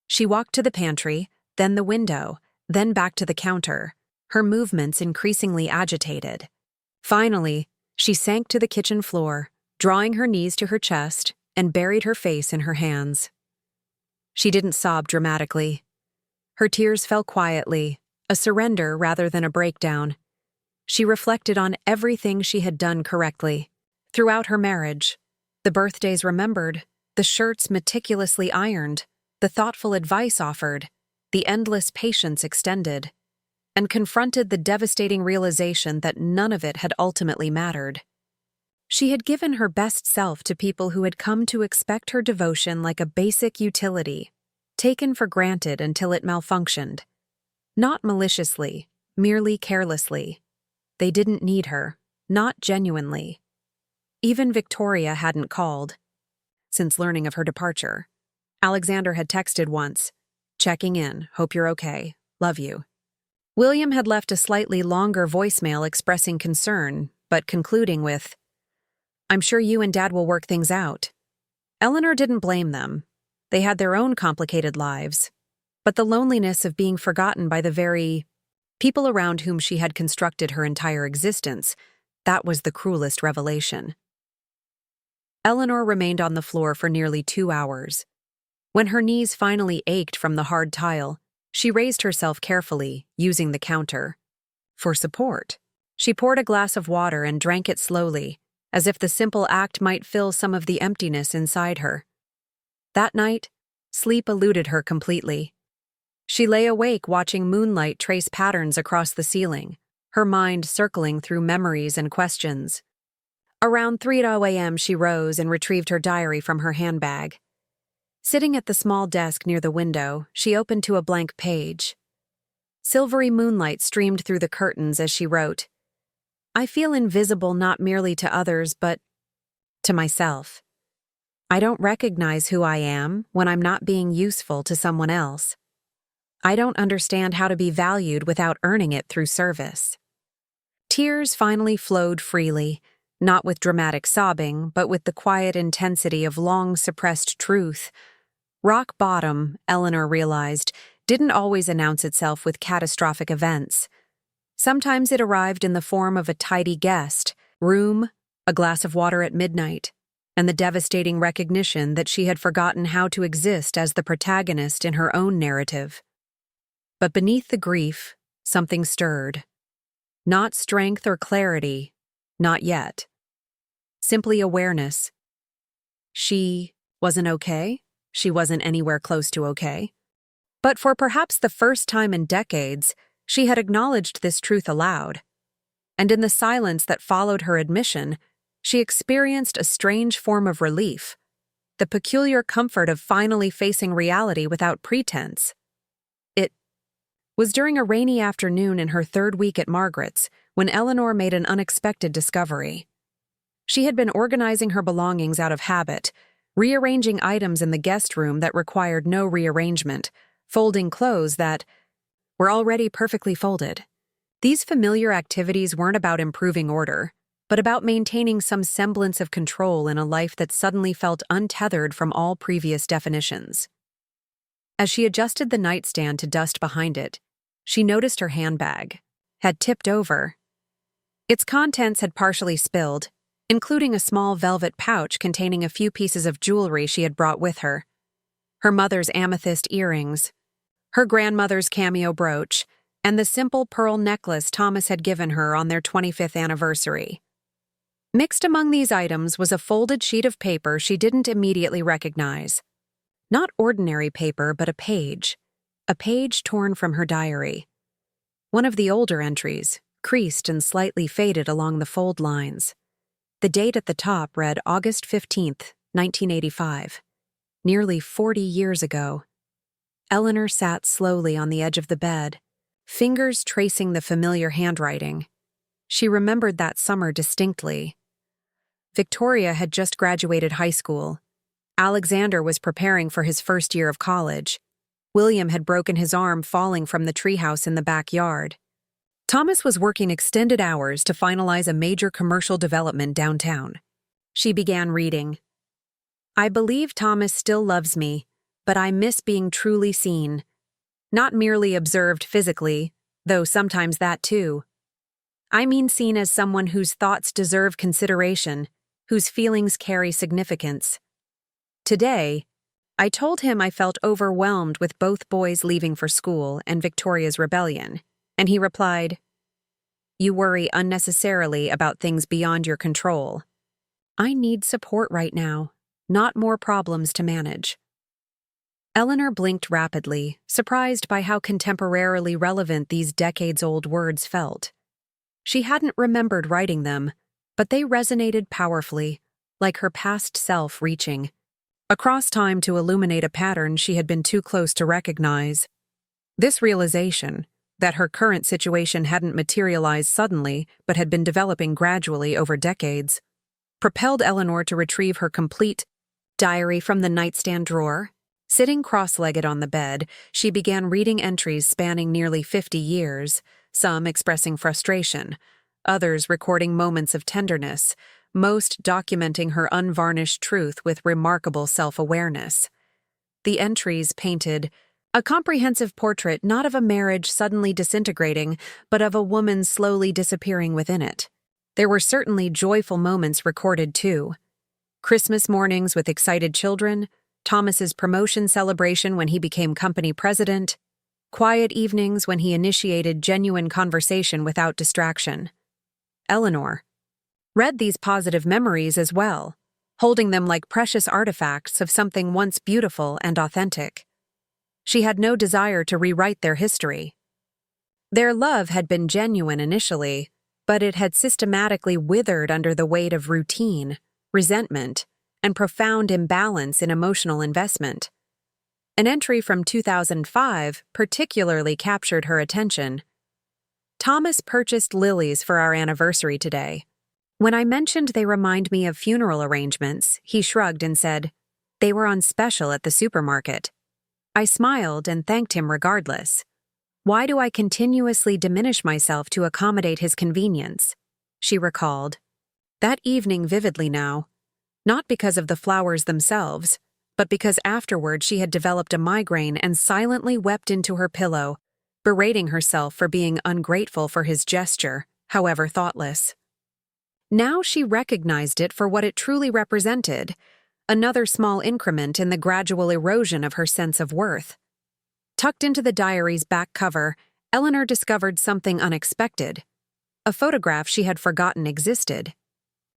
She walked to the pantry, then the window, then back to the counter, her movements increasingly agitated. Finally, she sank to the kitchen floor, drawing her knees to her chest, and buried her face in her hands. She didn't sob dramatically. Her tears fell quietly, a surrender rather than a breakdown. She reflected on everything she had done correctly. Throughout her marriage, the birthdays remembered, the shirts meticulously ironed, the thoughtful advice offered, the endless patience extended, and confronted the devastating realization that none of it had ultimately mattered. She had given her best self to people who had come to expect her devotion like a basic utility, taken for granted until it malfunctioned. Not maliciously, merely carelessly. They didn't need her, not genuinely. Even Victoria hadn't called. Since learning of her departure, Alexander had texted once, "Checking in, hope you're okay, love you." William had left a slightly longer voicemail expressing concern, but concluding with, "I'm sure you and Dad will work things out." Eleanor didn't blame them. They had their own complicated lives, but the loneliness of being forgotten by the very people around whom she had constructed her entire existence, that was the cruelest revelation. Eleanor remained on the floor for nearly 2 hours. When her knees finally ached from the hard tile, she raised herself carefully, using the counter. For support, she poured a glass of water and drank it slowly, as if the simple act might fill some of the emptiness inside her. That night, sleep eluded her completely. She lay awake watching moonlight trace patterns across the ceiling, her mind circling through memories and questions. Around 3:00 a.m. she rose and retrieved her diary from her handbag. Sitting at the small desk near the window, she opened to a blank page. Silvery moonlight streamed through the curtains as she wrote, "I feel invisible not merely to others, but to myself. I don't recognize who I am when I'm not being useful to someone else. I don't understand how to be valued without earning it through service." Tears finally flowed freely, not with dramatic sobbing, but with the quiet intensity of long-suppressed truth. Rock bottom, Eleanor realized, didn't always announce itself with catastrophic events. Sometimes it arrived in the form of a tidy guest, room, a glass of water at midnight, and the devastating recognition that she had forgotten how to exist as the protagonist in her own narrative. But beneath the grief, something stirred. Not strength or clarity, not yet. Simply awareness. She wasn't okay. She wasn't anywhere close to okay. But for perhaps the first time in decades, she had acknowledged this truth aloud. And in the silence that followed her admission, she experienced a strange form of relief, the peculiar comfort of finally facing reality without pretense. It was during a rainy afternoon in her third week at Margaret's when Eleanor made an unexpected discovery. She had been organizing her belongings out of habit, rearranging items in the guest room that required no rearrangement, folding clothes that were already perfectly folded. These familiar activities weren't about improving order, but about maintaining some semblance of control in a life that suddenly felt untethered from all previous definitions. As she adjusted the nightstand to dust behind it, she noticed her handbag had tipped over. Its contents had partially spilled, including a small velvet pouch containing a few pieces of jewelry she had brought with her. Her mother's amethyst earrings, her grandmother's cameo brooch, and the simple pearl necklace Thomas had given her on their 25th anniversary. Mixed among these items was a folded sheet of paper she didn't immediately recognize. Not ordinary paper, but a page torn from her diary. One of the older entries, creased and slightly faded along the fold lines. The date at the top read August 15th, 1985. Nearly 40 years ago. Eleanor sat slowly on the edge of the bed, fingers tracing the familiar handwriting. She remembered that summer distinctly. Victoria had just graduated high school. Alexander was preparing for his first year of college. William had broken his arm falling from the treehouse in the backyard. Thomas was working extended hours to finalize a major commercial development downtown. She began reading. I believe Thomas still loves me, but I miss being truly seen. Not merely observed physically, though sometimes that too. I mean seen as someone whose thoughts deserve consideration, whose feelings carry significance. Today, I told him I felt overwhelmed with both boys leaving for school and Victoria's rebellion, and he replied, You worry unnecessarily about things beyond your control. I need support right now, not more problems to manage. Eleanor blinked rapidly, surprised by how contemporarily relevant these decades-old words felt. She hadn't remembered writing them, but they resonated powerfully, like her past self reaching across time to illuminate a pattern she had been too close to recognize. This realization, that her current situation hadn't materialized suddenly but had been developing gradually over decades, propelled Eleanor to retrieve her complete diary from the nightstand drawer. Sitting cross-legged on the bed, she began reading entries spanning nearly 50 years, some expressing frustration, others recording moments of tenderness, most documenting her unvarnished truth with remarkable self-awareness. The entries painted a comprehensive portrait not of a marriage suddenly disintegrating, but of a woman slowly disappearing within it. There were certainly joyful moments recorded too. Christmas mornings with excited children, Thomas's promotion celebration when he became company president, quiet evenings when he initiated genuine conversation without distraction. Eleanor read these positive memories as well, holding them like precious artifacts of something once beautiful and authentic. She had no desire to rewrite their history. Their love had been genuine initially, but it had systematically withered under the weight of routine, resentment, and profound imbalance in emotional investment. An entry from 2005 particularly captured her attention. Thomas purchased lilies for our anniversary today. When I mentioned they remind me of funeral arrangements, he shrugged and said, They were on special at the supermarket. I smiled and thanked him regardless. Why do I continuously diminish myself to accommodate his convenience? She recalled. That evening vividly now. Not because of the flowers themselves, but because afterward she had developed a migraine and silently wept into her pillow, berating herself for being ungrateful for his gesture, however thoughtless. Now she recognized it for what it truly represented, another small increment in the gradual erosion of her sense of worth. Tucked into the diary's back cover, Eleanor discovered something unexpected. A photograph she had forgotten existed.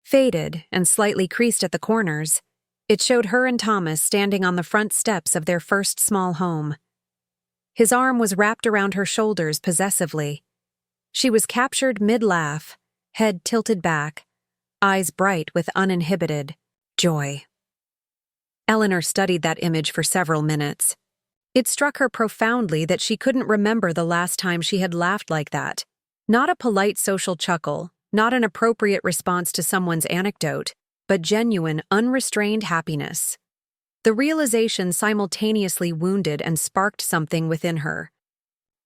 Faded and slightly creased at the corners, it showed her and Thomas standing on the front steps of their first small home. His arm was wrapped around her shoulders possessively. She was captured mid-laugh, head tilted back, eyes bright with uninhibited joy. Eleanor studied that image for several minutes. It struck her profoundly that she couldn't remember the last time she had laughed like that. Not a polite social chuckle, Not an appropriate response to someone's anecdote, but genuine, unrestrained happiness. The realization simultaneously wounded and sparked something within her.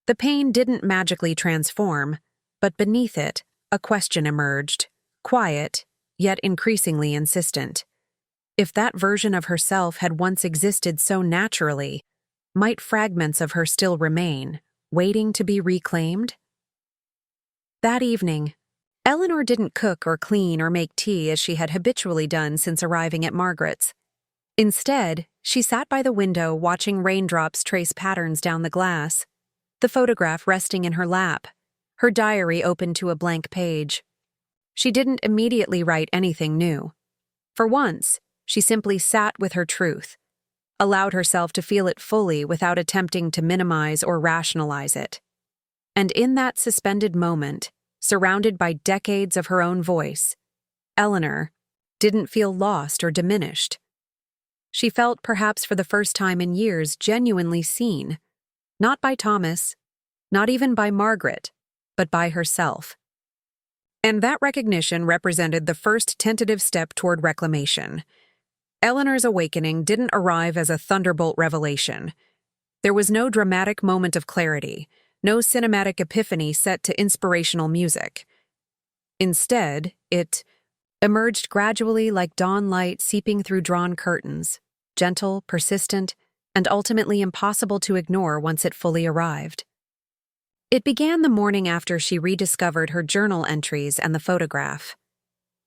The pain didn't magically transform, but beneath it, a question emerged, quiet, yet increasingly insistent. If that version of herself had once existed so naturally, might fragments of her still remain, waiting to be reclaimed? That evening, Eleanor didn't cook or clean or make tea as she had habitually done since arriving at Margaret's. Instead, she sat by the window watching raindrops trace patterns down the glass, the photograph resting in her lap, her diary open to a blank page. She didn't immediately write anything new. For once, she simply sat with her truth, allowed herself to feel it fully without attempting to minimize or rationalize it. And in that suspended moment, surrounded by decades of her own voice, Eleanor didn't feel lost or diminished. She felt, perhaps for the first time in years, genuinely seen, not by Thomas, not even by Margaret, but by herself. And that recognition represented the first tentative step toward reclamation. Eleanor's awakening didn't arrive as a thunderbolt revelation. There was no dramatic moment of clarity, no cinematic epiphany set to inspirational music. Instead, it emerged gradually like dawn light seeping through drawn curtains, gentle, persistent, and ultimately impossible to ignore once it fully arrived. It began the morning after she rediscovered her journal entries and the photograph.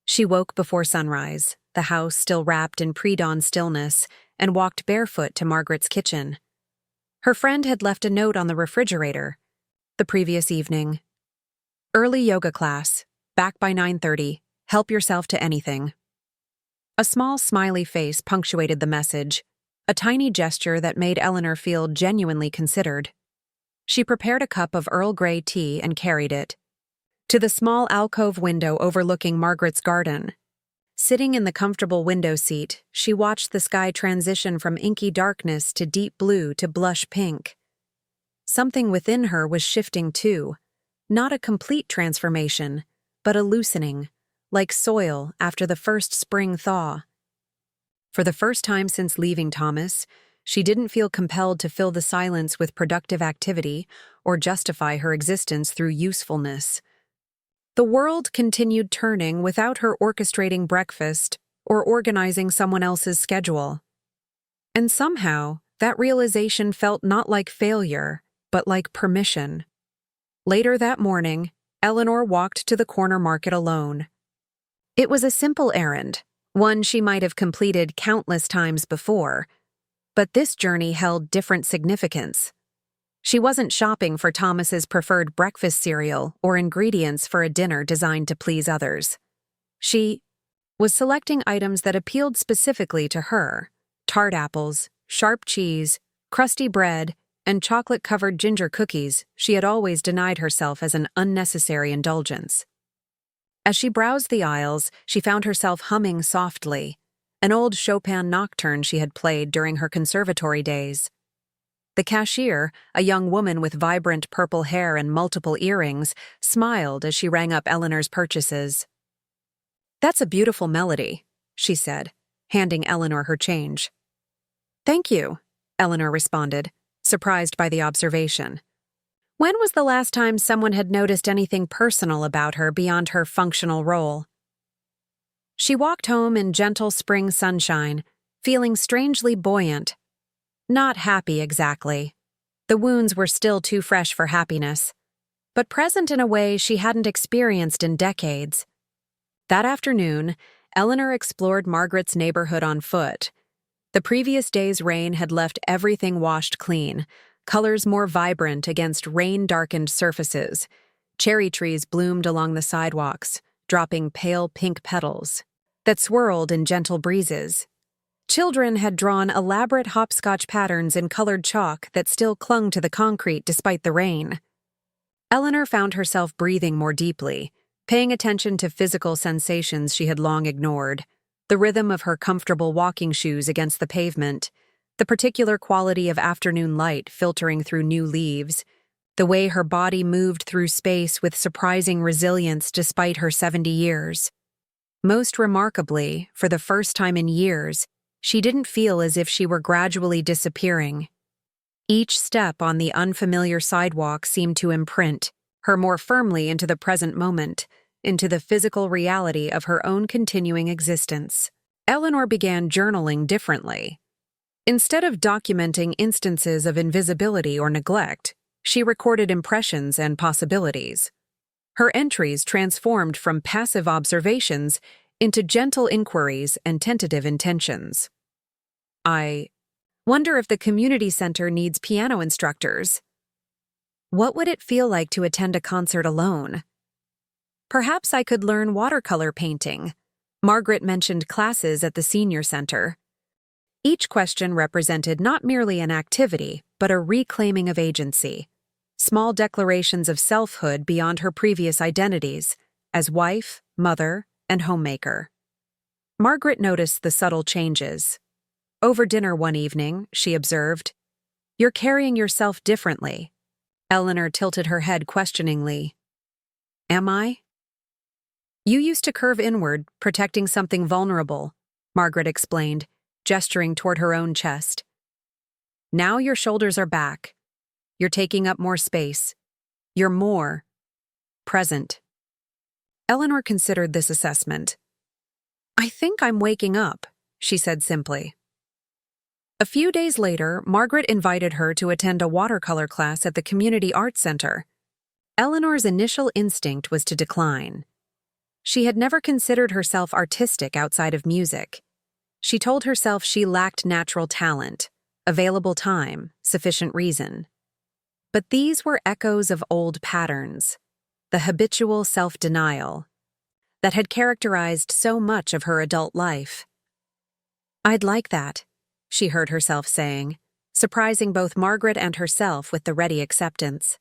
She woke before sunrise, the house still wrapped in pre-dawn stillness, and walked barefoot to Margaret's kitchen. Her friend had left a note on the refrigerator. The previous evening. Early yoga class, back by 9:30, help yourself to anything. A small smiley face punctuated the message, a tiny gesture that made Eleanor feel genuinely considered. She prepared a cup of Earl Grey tea and carried it to the small alcove window overlooking Margaret's garden. Sitting in the comfortable window seat, she watched the sky transition from inky darkness to deep blue to blush pink. Something within her was shifting too, not a complete transformation, but a loosening, like soil after the first spring thaw. For the first time since leaving Thomas, she didn't feel compelled to fill the silence with productive activity or justify her existence through usefulness. The world continued turning without her orchestrating breakfast or organizing someone else's schedule. And somehow, that realization felt not like failure, but like permission. Later that morning, Eleanor walked to the corner market alone. It was a simple errand, one she might have completed countless times before, but this journey held different significance. She wasn't shopping for Thomas's preferred breakfast cereal or ingredients for a dinner designed to please others. She was selecting items that appealed specifically to her: tart apples, sharp cheese, crusty bread, and chocolate-covered ginger cookies she had always denied herself as an unnecessary indulgence. As she browsed the aisles, she found herself humming softly, an old Chopin nocturne she had played during her conservatory days. The cashier, a young woman with vibrant purple hair and multiple earrings, smiled as she rang up Eleanor's purchases. "That's a beautiful melody," she said, handing Eleanor her change. "Thank you," Eleanor responded, surprised by the observation. When was the last time someone had noticed anything personal about her beyond her functional role? She walked home in gentle spring sunshine, feeling strangely buoyant. Not happy exactly. The wounds were still too fresh for happiness, but present in a way she hadn't experienced in decades. That afternoon, Eleanor explored Margaret's neighborhood on foot. The previous day's rain had left everything washed clean, colors more vibrant against rain-darkened surfaces. Cherry trees bloomed along the sidewalks, dropping pale pink petals that swirled in gentle breezes. Children had drawn elaborate hopscotch patterns in colored chalk that still clung to the concrete despite the rain. Eleanor found herself breathing more deeply, paying attention to physical sensations she had long ignored: the rhythm of her comfortable walking shoes against the pavement, the particular quality of afternoon light filtering through new leaves, the way her body moved through space with surprising resilience despite her 70 years. Most remarkably, for the first time in years, she didn't feel as if she were gradually disappearing. Each step on the unfamiliar sidewalk seemed to imprint her more firmly into the present moment, into the physical reality of her own continuing existence. Eleanor began journaling differently. Instead of documenting instances of invisibility or neglect, she recorded impressions and possibilities. Her entries transformed from passive observations into gentle inquiries and tentative intentions. I wonder if the community center needs piano instructors. What would it feel like to attend a concert alone? Perhaps I could learn watercolor painting. Margaret mentioned classes at the senior center. Each question represented not merely an activity, but a reclaiming of agency. Small declarations of selfhood beyond her previous identities, as wife, mother, and homemaker. Margaret noticed the subtle changes. Over dinner one evening, she observed, "You're carrying yourself differently." Eleanor tilted her head questioningly. "Am I?" "You used to curve inward, protecting something vulnerable," Margaret explained, gesturing toward her own chest. "Now your shoulders are back. You're taking up more space. You're more present." Eleanor considered this assessment. "I think I'm waking up," she said simply. A few days later, Margaret invited her to attend a watercolor class at the Community Arts Center. Eleanor's initial instinct was to decline. She had never considered herself artistic outside of music. She told herself she lacked natural talent, available time, sufficient reason. But these were echoes of old patterns, the habitual self-denial that had characterized so much of her adult life. "I'd like that," she heard herself saying, surprising both Margaret and herself with the ready acceptance.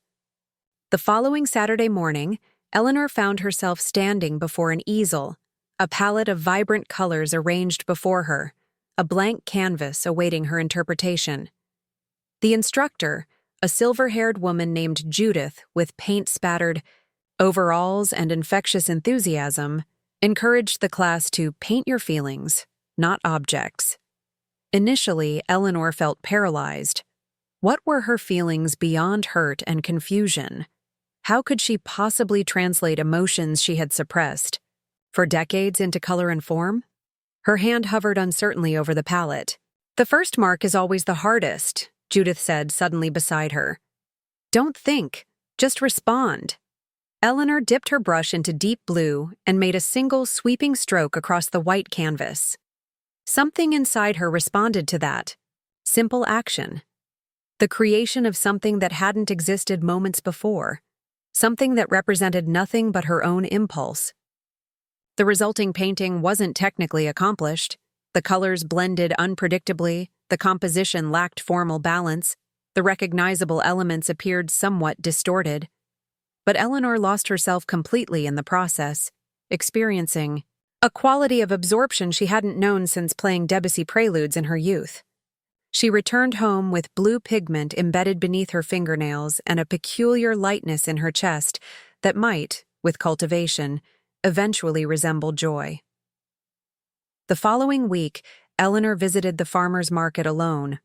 The following Saturday morning, Eleanor found herself standing before an easel, a palette of vibrant colors arranged before her, a blank canvas awaiting her interpretation. The instructor, a silver-haired woman named Judith with paint-spattered overalls and infectious enthusiasm, encouraged the class to paint your feelings, not objects. Initially, Eleanor felt paralyzed. What were her feelings beyond hurt and confusion? How could she possibly translate emotions she had suppressed for decades into color and form? Her hand hovered uncertainly over the palette. "The first mark is always the hardest," Judith said suddenly beside her. "Don't think, just respond." Eleanor dipped her brush into deep blue and made a single sweeping stroke across the white canvas. Something inside her responded to that. Simple action. The creation of something that hadn't existed moments before. Something that represented nothing but her own impulse. The resulting painting wasn't technically accomplished. The colors blended unpredictably, the composition lacked formal balance, the recognizable elements appeared somewhat distorted. But Eleanor lost herself completely in the process, experiencing a quality of absorption she hadn't known since playing Debussy preludes in her youth. She returned home with blue pigment embedded beneath her fingernails and a peculiar lightness in her chest that might, with cultivation, eventually resemble joy. The following week, Eleanor visited the farmer's market alone.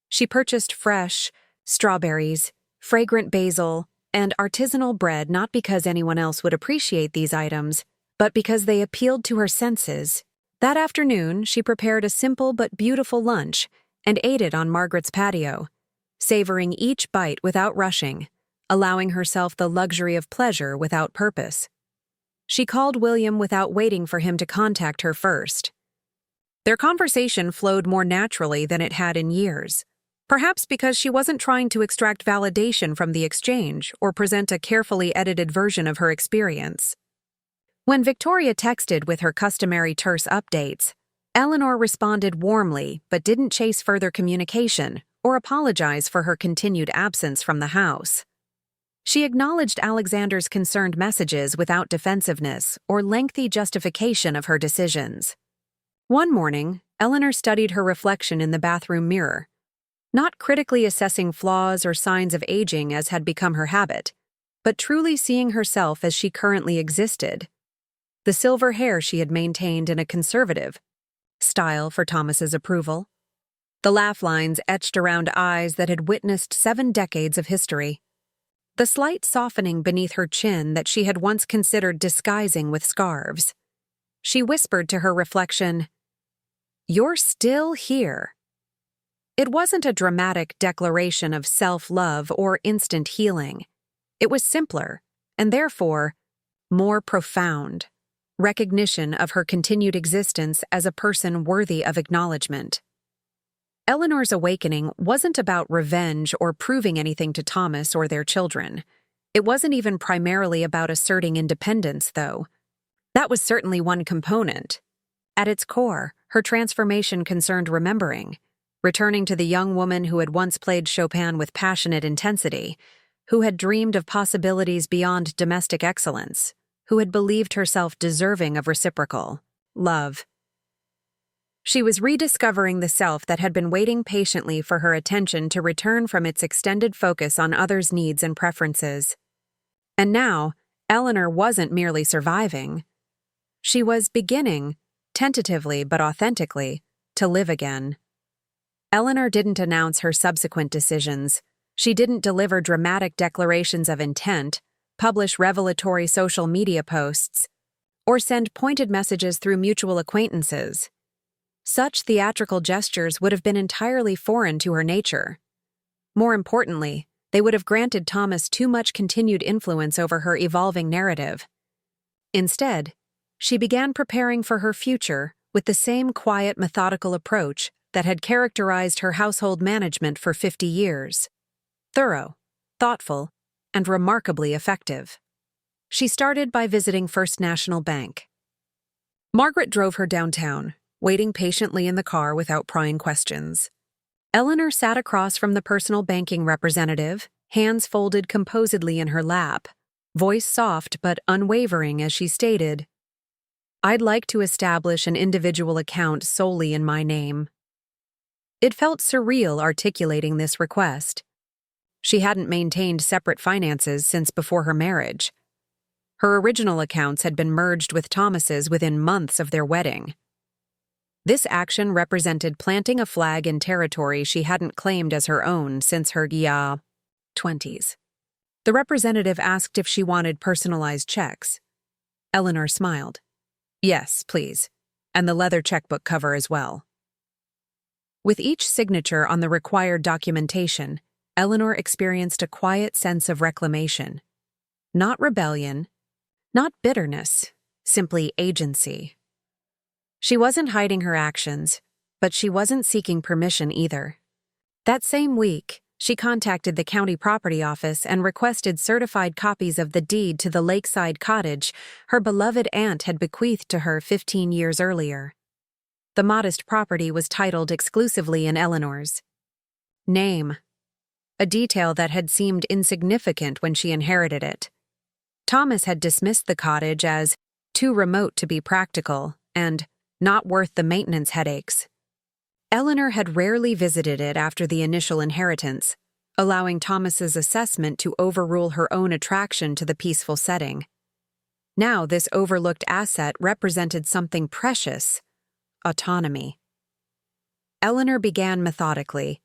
She purchased fresh strawberries, fragrant basil, and artisanal bread not because anyone else would appreciate these items, but because they appealed to her senses. That afternoon, she prepared a simple but beautiful lunch and ate it on Margaret's patio, savoring each bite without rushing, allowing herself the luxury of pleasure without purpose. She called William without waiting for him to contact her first. Their conversation flowed more naturally than it had in years, perhaps because she wasn't trying to extract validation from the exchange or present a carefully edited version of her experience. When Victoria texted with her customary terse updates, Eleanor responded warmly but didn't chase further communication or apologize for her continued absence from the house. She acknowledged Alexander's concerned messages without defensiveness or lengthy justification of her decisions. One morning, Eleanor studied her reflection in the bathroom mirror. not critically assessing flaws or signs of aging as had become her habit, but truly seeing herself as she currently existed. The silver hair she had maintained in a conservative style for Thomas's approval. The laugh lines etched around eyes that had witnessed 7 decades of history. The slight softening beneath her chin that she had once considered disguising with scarves. She whispered to her reflection, "You're still here." It wasn't a dramatic declaration of self-love or instant healing. It was simpler, and therefore, more profound. Recognition of her continued existence as a person worthy of acknowledgement. Eleanor's awakening wasn't about revenge or proving anything to Thomas or their children. It wasn't even primarily about asserting independence, though. That was certainly one component. At its core, her transformation concerned remembering, returning to the young woman who had once played Chopin with passionate intensity, who had dreamed of possibilities beyond domestic excellence, who had believed herself deserving of reciprocal love. She was rediscovering the self that had been waiting patiently for her attention to return from its extended focus on others' needs and preferences. And now, Eleanor wasn't merely surviving. She was beginning, tentatively but authentically, to live again. Eleanor didn't announce her subsequent decisions. She didn't deliver dramatic declarations of intent, publish revelatory social media posts, or send pointed messages through mutual acquaintances. Such theatrical gestures would have been entirely foreign to her nature. More importantly, they would have granted Thomas too much continued influence over her evolving narrative. Instead, she began preparing for her future with the same quiet, methodical approach that had characterized her household management for 50 years. Thorough, thoughtful, and remarkably effective. She started by visiting First National Bank. Margaret drove her downtown, waiting patiently in the car without prying questions. Eleanor sat across from the personal banking representative, hands folded composedly in her lap, voice soft but unwavering as she stated, "I'd like to establish an individual account solely in my name." It felt surreal articulating this request. She hadn't maintained separate finances since before her marriage. Her original accounts had been merged with Thomas's within months of their wedding. This action represented planting a flag in territory she hadn't claimed as her own since her 20s. The representative asked if she wanted personalized checks. Eleanor smiled. "Yes, please, and the leather checkbook cover as well." With each signature on the required documentation, Eleanor experienced a quiet sense of reclamation. Not rebellion, not bitterness, simply agency. She wasn't hiding her actions, but she wasn't seeking permission either. That same week, she contacted the county property office and requested certified copies of the deed to the lakeside cottage her beloved aunt had bequeathed to her 15 years earlier. The modest property was titled exclusively in Eleanor's name, a detail that had seemed insignificant when she inherited it. Thomas had dismissed the cottage as too remote to be practical and not worth the maintenance headaches. Eleanor had rarely visited it after the initial inheritance, allowing Thomas's assessment to overrule her own attraction to the peaceful setting. Now this overlooked asset represented something precious: autonomy. Eleanor began methodically,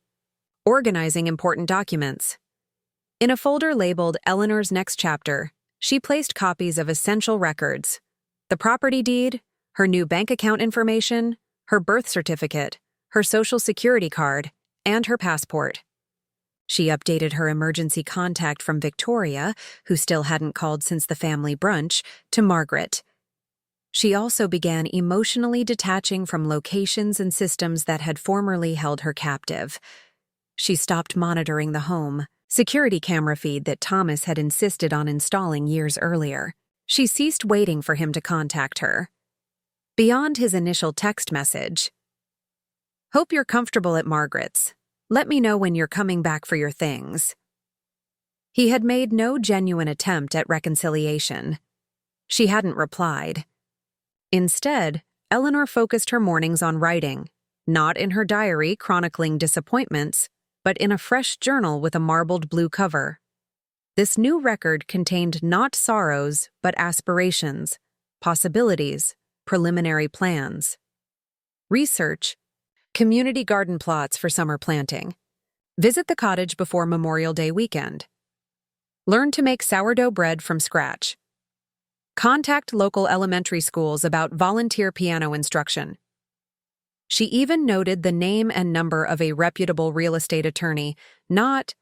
organizing important documents. In a folder labeled Eleanor's Next Chapter, she placed copies of essential records: the property deed, her new bank account information, her birth certificate, her social security card, and her passport. She updated her emergency contact from Victoria, who still hadn't called since the family brunch, to Margaret. She also began emotionally detaching from locations and systems that had formerly held her captive. She stopped monitoring the home security camera feed that Thomas had insisted on installing years earlier. She ceased waiting for him to contact her. Beyond his initial text message, "Hope you're comfortable at Margaret's. Let me know when you're coming back for your things." He had made no genuine attempt at reconciliation. She hadn't replied. Instead, Eleanor focused her mornings on writing, not in her diary chronicling disappointments, but in a fresh journal with a marbled blue cover. This new record contained not sorrows, but aspirations, possibilities, preliminary plans. Research: community garden plots for summer planting. Visit the cottage before Memorial Day weekend. Learn to make sourdough bread from scratch. Contact local elementary schools about volunteer piano instruction. She even noted the name and number of a reputable real estate attorney, not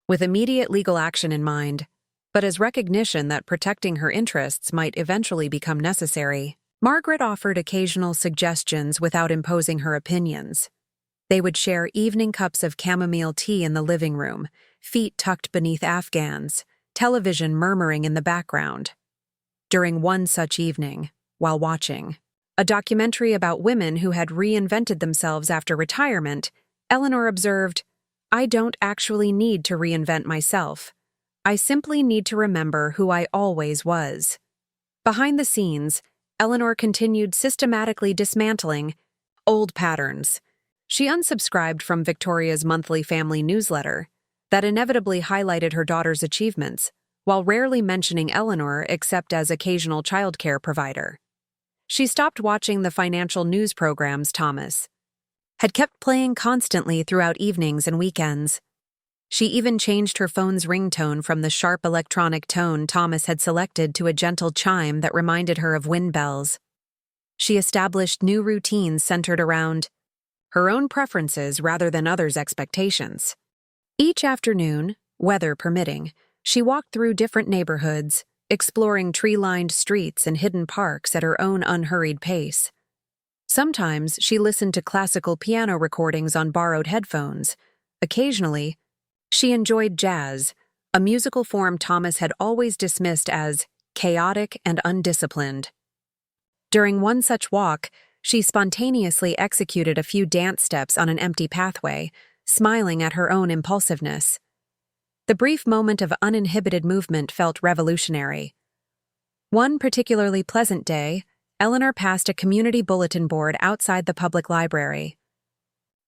with immediate legal action in mind, but as recognition that protecting her interests might eventually become necessary. Margaret offered occasional suggestions without imposing her opinions. They would share evening cups of chamomile tea in the living room, feet tucked beneath afghans, television murmuring in the background. During one such evening, while watching a documentary about women who had reinvented themselves after retirement, Eleanor observed, "I don't actually need to reinvent myself. I simply need to remember who I always was." Behind the scenes, Eleanor continued systematically dismantling old patterns. She unsubscribed from Victoria's monthly family newsletter that inevitably highlighted her daughter's achievements, while rarely mentioning Eleanor except as occasional childcare provider. She stopped watching the financial news programs Thomas had kept playing constantly throughout evenings and weekends. She even changed her phone's ringtone from the sharp electronic tone Thomas had selected to a gentle chime that reminded her of wind bells. She established new routines centered around her own preferences rather than others' expectations. Each afternoon, weather permitting, she walked through different neighborhoods, exploring tree-lined streets and hidden parks at her own unhurried pace. Sometimes she listened to classical piano recordings on borrowed headphones. Occasionally, she enjoyed jazz, a musical form Thomas had always dismissed as chaotic and undisciplined. During one such walk, she spontaneously executed a few dance steps on an empty pathway, smiling at her own impulsiveness. The brief moment of uninhibited movement felt revolutionary. One particularly pleasant day, Eleanor passed a community bulletin board outside the public library.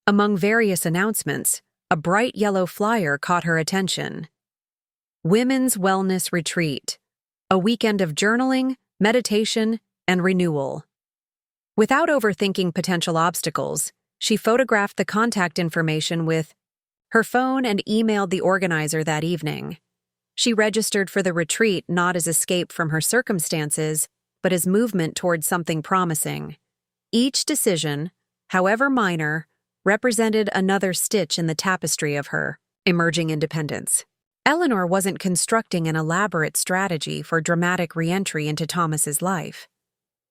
Among various announcements, a bright yellow flyer caught her attention. Women's Wellness Retreat, a weekend of journaling, meditation, and renewal. Without overthinking potential obstacles, she photographed the contact information with her phone and emailed the organizer that evening. She registered for the retreat not as escape from her circumstances, but as movement towards something promising. Each decision, however minor, represented another stitch in the tapestry of her emerging independence. Eleanor wasn't constructing an elaborate strategy for dramatic re-entry into Thomas's life.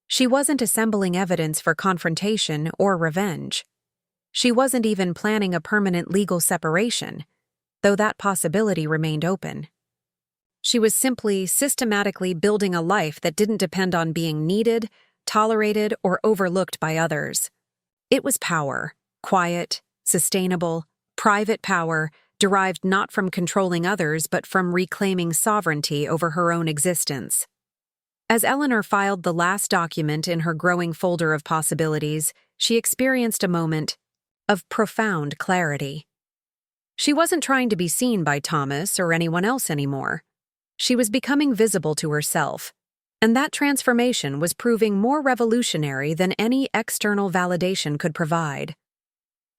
She wasn't assembling evidence for confrontation or revenge. She wasn't even planning a permanent legal separation, though that possibility remained open. She was simply systematically building a life that didn't depend on being needed, tolerated, or overlooked by others. It was power, quiet, sustainable, private power, derived not from controlling others but from reclaiming sovereignty over her own existence. As Eleanor filed the last document in her growing folder of possibilities, she experienced a moment of profound clarity. She wasn't trying to be seen by Thomas or anyone else anymore. She was becoming visible to herself, and that transformation was proving more revolutionary than any external validation could provide.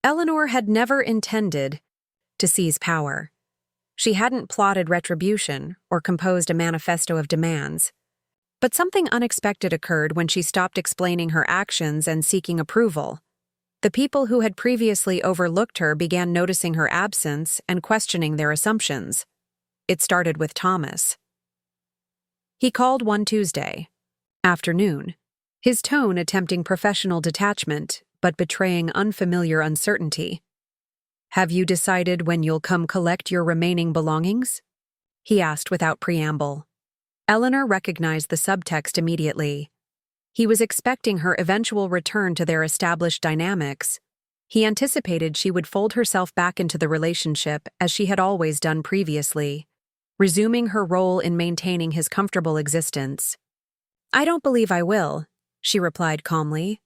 Eleanor had never intended to seize power. She hadn't plotted retribution or composed a manifesto of demands. But something unexpected occurred when she stopped explaining her actions and seeking approval. The people who had previously overlooked her began noticing her absence and questioning their assumptions. It started with Thomas. He called one Tuesday afternoon, his tone attempting professional detachment but betraying unfamiliar uncertainty. "Have you decided when you'll come collect your remaining belongings?" he asked without preamble. Eleanor recognized the subtext immediately. He was expecting her eventual return to their established dynamics. He anticipated she would fold herself back into the relationship as she had always done previously, resuming her role in maintaining his comfortable existence. "I don't believe I will," she replied calmly.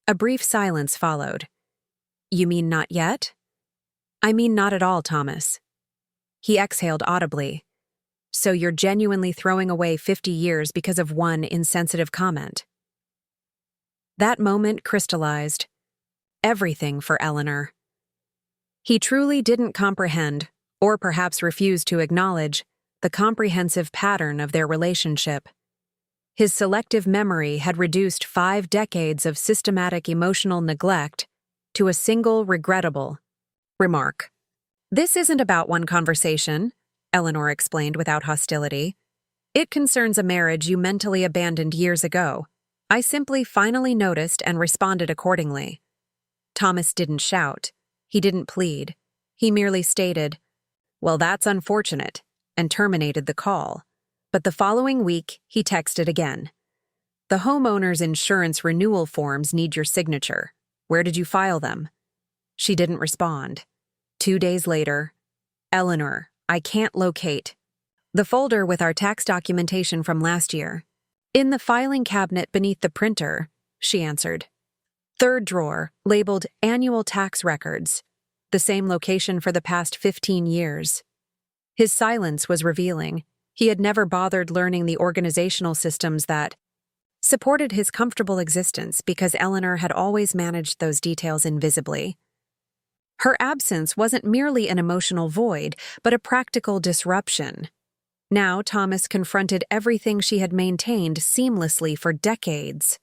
A brief silence followed. "You mean not yet?" I mean, not at all, Thomas. He exhaled audibly. So you're genuinely throwing away 50 years because of one insensitive comment. That moment crystallized everything for Eleanor. He truly didn't comprehend, or perhaps refused to acknowledge, the comprehensive pattern of their relationship. His selective memory had reduced 5 decades of systematic emotional neglect to a single regrettable remark. This isn't about one conversation, Eleanor explained without hostility. It concerns a marriage you mentally abandoned years ago. I simply finally noticed and responded accordingly. Thomas didn't shout. He didn't plead. He merely stated, "Well, that's unfortunate," and terminated the call. But the following week, he texted again. "The homeowner's insurance renewal forms need your signature. Where did you file them?" She didn't respond. 2 days later, "Eleanor, I can't locate the folder with our tax documentation from last year. In the filing cabinet beneath the printer," she answered. "Third drawer, labeled Annual Tax Records. The same location for the past 15 years. His silence was revealing. He had never bothered learning the organizational systems that supported his comfortable existence because Eleanor had always managed those details invisibly. Her absence wasn't merely an emotional void, but a practical disruption. Now Thomas confronted everything she had maintained seamlessly for decades.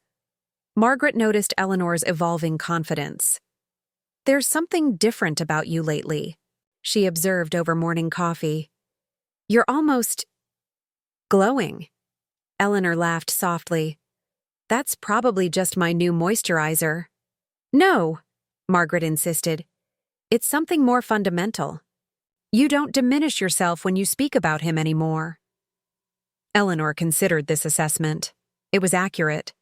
Margaret noticed Eleanor's evolving confidence. "There's something different about you lately," she observed over morning coffee. "You're almost glowing." Eleanor laughed softly. "That's probably just my new moisturizer." "No," Margaret insisted. "It's something more fundamental. You don't diminish yourself when you speak about him anymore." Eleanor considered this assessment. It was accurate.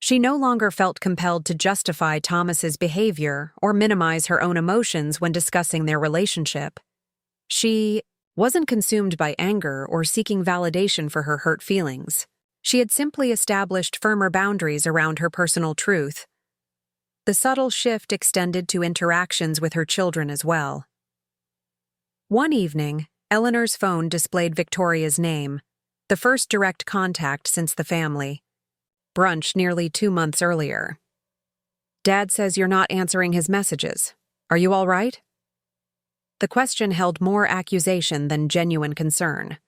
She no longer felt compelled to justify Thomas's behavior or minimize her own emotions when discussing their relationship. She wasn't consumed by anger or seeking validation for her hurt feelings. She had simply established firmer boundaries around her personal truth. The subtle shift extended to interactions with her children as well. One evening, Eleanor's phone displayed Victoria's name, the first direct contact since the family. Brunch nearly 2 months earlier. "Dad says you're not answering his messages. Are you all right?" The question held more accusation than genuine concern.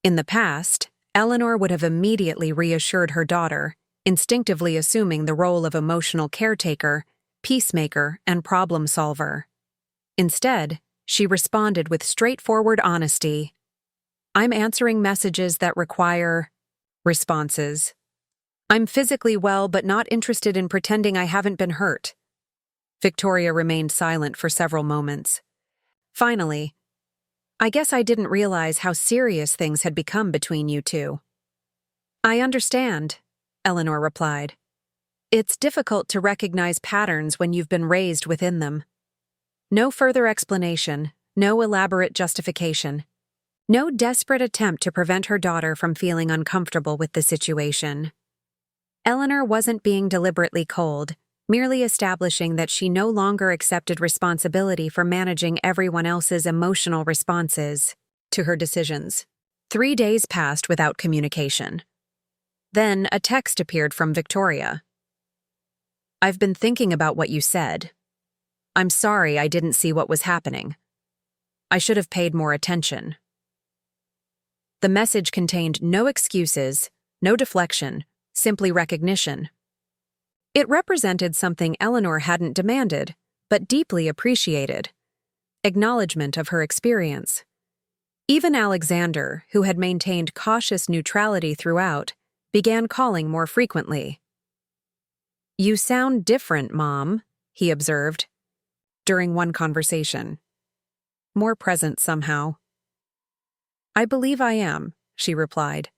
In the past, Eleanor would have immediately reassured her daughter, instinctively assuming the role of emotional caretaker, peacemaker, and problem solver. Instead, she responded with straightforward honesty. "I'm answering messages that require responses. I'm physically well but not interested in pretending I haven't been hurt." Victoria remained silent for several moments. Finally, "I guess I didn't realize how serious things had become between you two." "I understand," Eleanor replied. "It's difficult to recognize patterns when you've been raised within them." No further explanation, no elaborate justification. No desperate attempt to prevent her daughter from feeling uncomfortable with the situation. Eleanor wasn't being deliberately cold, merely establishing that she no longer accepted responsibility for managing everyone else's emotional responses to her decisions. 3 days passed without communication. Then a text appeared from Victoria. "I've been thinking about what you said. I'm sorry I didn't see what was happening. I should have paid more attention." The message contained no excuses, no deflection, simply recognition. It represented something Eleanor hadn't demanded, but deeply appreciated. Acknowledgement of her experience. Even Alexander, who had maintained cautious neutrality throughout, began calling more frequently. "You sound different, Mom," he observed, during one conversation. More present somehow. "I believe I am," she replied.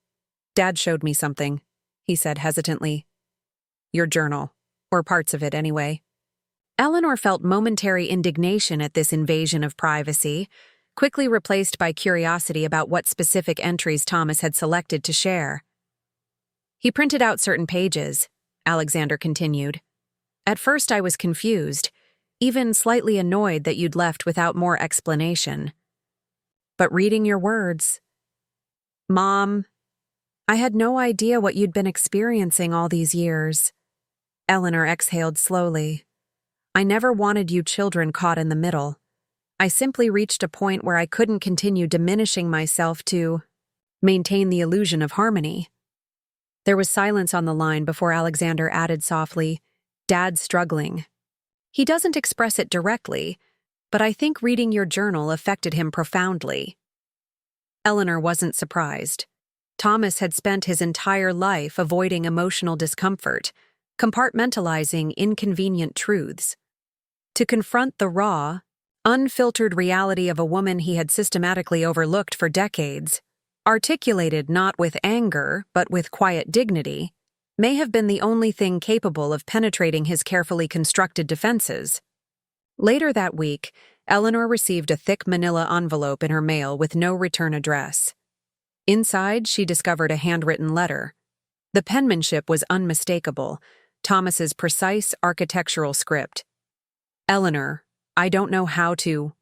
"Dad showed me something," he said hesitantly. "Your journal, or parts of it anyway." Eleanor felt momentary indignation at this invasion of privacy, quickly replaced by curiosity about what specific entries Thomas had selected to share. "He printed out certain pages," Alexander continued. "At first I was confused. even slightly annoyed that you'd left without more explanation. But reading your words, Mom, I had no idea what you'd been experiencing all these years. Eleanor exhaled slowly. I never wanted you children caught in the middle. I simply reached a point where I couldn't continue diminishing myself to maintain the illusion of harmony. There was silence on the line before Alexander added softly, Dad's struggling. He doesn't express it directly, but I think reading your journal affected him profoundly. Eleanor wasn't surprised. Thomas had spent his entire life avoiding emotional discomfort, compartmentalizing inconvenient truths. To confront the raw, unfiltered reality of a woman he had systematically overlooked for decades, articulated not with anger but with quiet dignity, may have been the only thing capable of penetrating his carefully constructed defenses. Later that week, Eleanor received a thick manila envelope in her mail with no return address. Inside, she discovered a handwritten letter. The penmanship was unmistakable, Thomas's precise architectural script. Eleanor, I don't know how to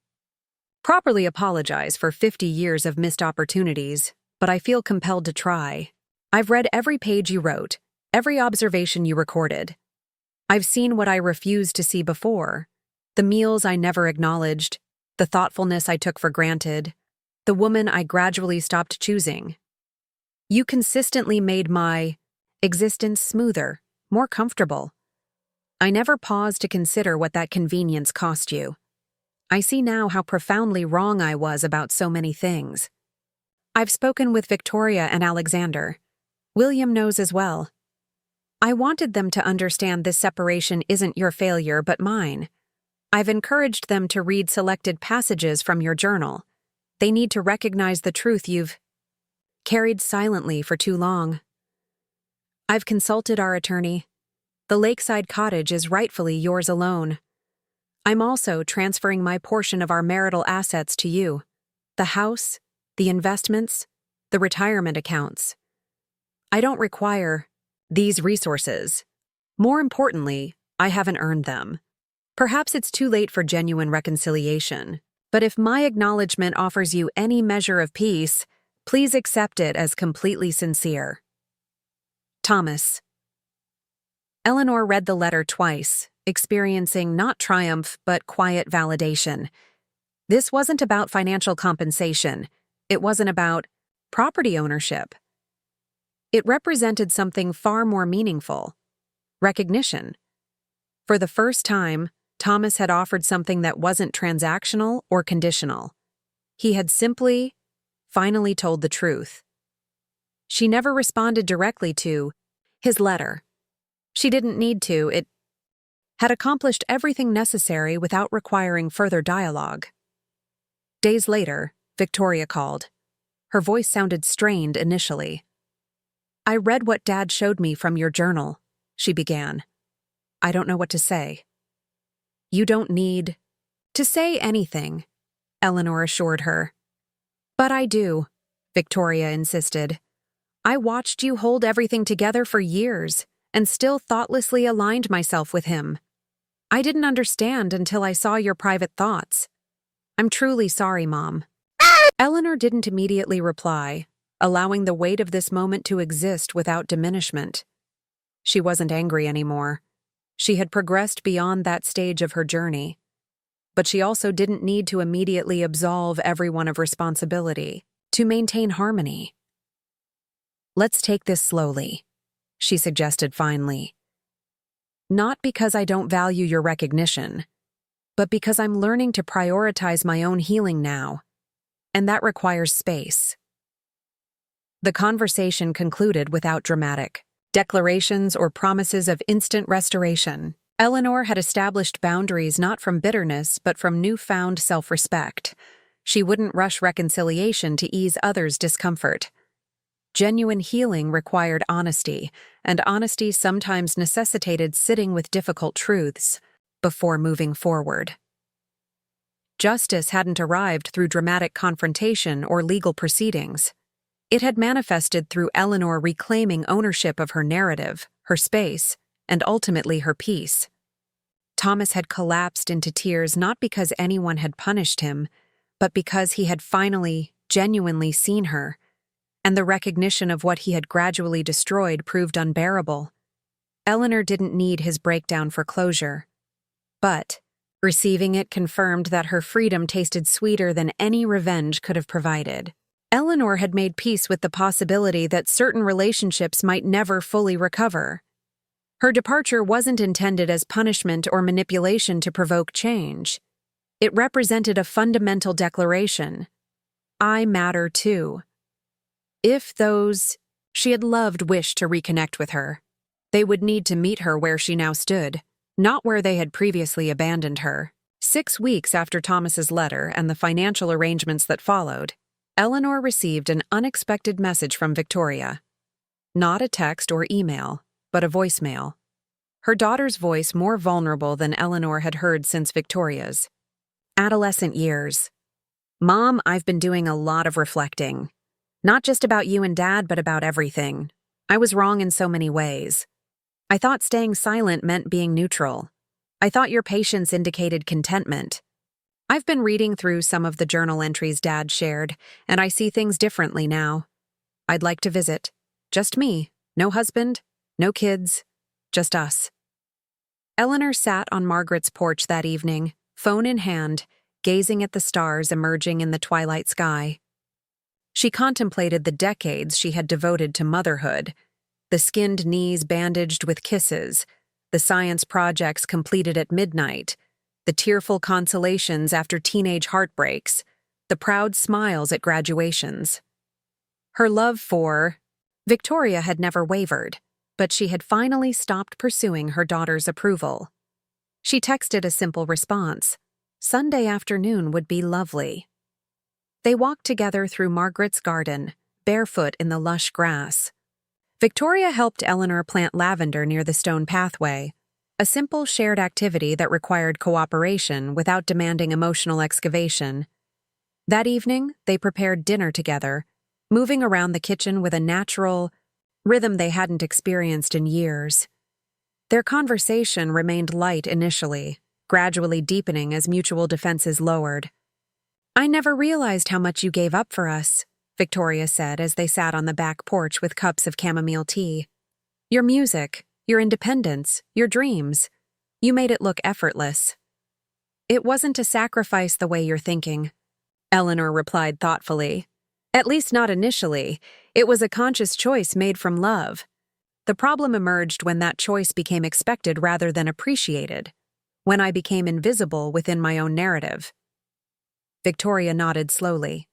properly apologize for 50 years of missed opportunities, but I feel compelled to try. I've read every page you wrote, every observation you recorded. I've seen what I refused to see before, the meals I never acknowledged, the thoughtfulness I took for granted, the woman I gradually stopped choosing. You consistently made my existence smoother, more comfortable. I never paused to consider what that convenience cost you. I see now how profoundly wrong I was about so many things. I've spoken with Victoria and Alexander. William knows as well. I wanted them to understand this separation isn't your failure but mine. I've encouraged them to read selected passages from your journal. They need to recognize the truth you've carried silently for too long. I've consulted our attorney. The lakeside cottage is rightfully yours alone. I'm also transferring my portion of our marital assets to you. The house, the investments, the retirement accounts. I don't require these resources. More importantly, I haven't earned them. Perhaps it's too late for genuine reconciliation, but if my acknowledgement offers you any measure of peace, please accept it as completely sincere. Thomas. Eleanor read the letter twice, experiencing not triumph but quiet validation. This wasn't about financial compensation. It wasn't about property ownership. It represented something far more meaningful: recognition. For the first time, Thomas had offered something that wasn't transactional or conditional. He had simply, finally told the truth. She never responded directly to his letter. She didn't need to. It had accomplished everything necessary without requiring further dialogue. Days later, Victoria called. Her voice sounded strained initially. I read what Dad showed me from your journal, she began. I don't know what to say. You don't need to say anything, Eleanor assured her. But I do, Victoria insisted. I watched you hold everything together for years and still thoughtlessly aligned myself with him. I didn't understand until I saw your private thoughts. I'm truly sorry, Mom. Eleanor didn't immediately reply, allowing the weight of this moment to exist without diminishment. She wasn't angry anymore. She had progressed beyond that stage of her journey. But she also didn't need to immediately absolve everyone of responsibility to maintain harmony. Let's take this slowly, she suggested finally. Not because I don't value your recognition, but because I'm learning to prioritize my own healing now, and that requires space. The conversation concluded without dramatic declarations or promises of instant restoration. Eleanor had established boundaries not from bitterness but from newfound self-respect. She wouldn't rush reconciliation to ease others' discomfort. Genuine healing required honesty, and honesty sometimes necessitated sitting with difficult truths before moving forward. Justice hadn't arrived through dramatic confrontation or legal proceedings. It had manifested through Eleanor reclaiming ownership of her narrative, her space, and ultimately her peace. Thomas had collapsed into tears not because anyone had punished him, but because he had finally, genuinely seen her, and the recognition of what he had gradually destroyed proved unbearable. Eleanor didn't need his breakdown for closure, but receiving it confirmed that her freedom tasted sweeter than any revenge could have provided. Eleanor had made peace with the possibility that certain relationships might never fully recover. Her departure wasn't intended as punishment or manipulation to provoke change. It represented a fundamental declaration. I matter too. If those she had loved wished to reconnect with her, they would need to meet her where she now stood, not where they had previously abandoned her. 6 weeks after Thomas's letter and the financial arrangements that followed, Eleanor received an unexpected message from Victoria. Not a text or email, but a voicemail. Her daughter's voice more vulnerable than Eleanor had heard since Victoria's. Adolescent years. Mom, I've been doing a lot of reflecting. Not just about you and Dad, but about everything. I was wrong in so many ways. I thought staying silent meant being neutral. I thought your patience indicated contentment. I've been reading through some of the journal entries Dad shared, and I see things differently now. I'd like to visit. Just me. No husband, no kids, just us. Eleanor sat on Margaret's porch that evening, phone in hand, gazing at the stars emerging in the twilight sky. She contemplated the decades she had devoted to motherhood, the skinned knees bandaged with kisses, the science projects completed at midnight, the tearful consolations after teenage heartbreaks, the proud smiles at graduations. Her love for Victoria had never wavered, but she had finally stopped pursuing her daughter's approval. She texted a simple response. Sunday afternoon would be lovely. They walked together through Margaret's garden, barefoot in the lush grass. Victoria helped Eleanor plant lavender near the stone pathway, a simple shared activity that required cooperation without demanding emotional excavation. That evening, they prepared dinner together, moving around the kitchen with a natural rhythm they hadn't experienced in years. Their conversation remained light initially, gradually deepening as mutual defenses lowered. I never realized how much you gave up for us, Victoria said as they sat on the back porch with cups of chamomile tea. Your music, your independence, your dreams. You made it look effortless. It wasn't a sacrifice the way you're thinking, Eleanor replied thoughtfully. At least not initially. It was a conscious choice made from love. The problem emerged when that choice became expected rather than appreciated, when I became invisible within my own narrative. Victoria nodded slowly.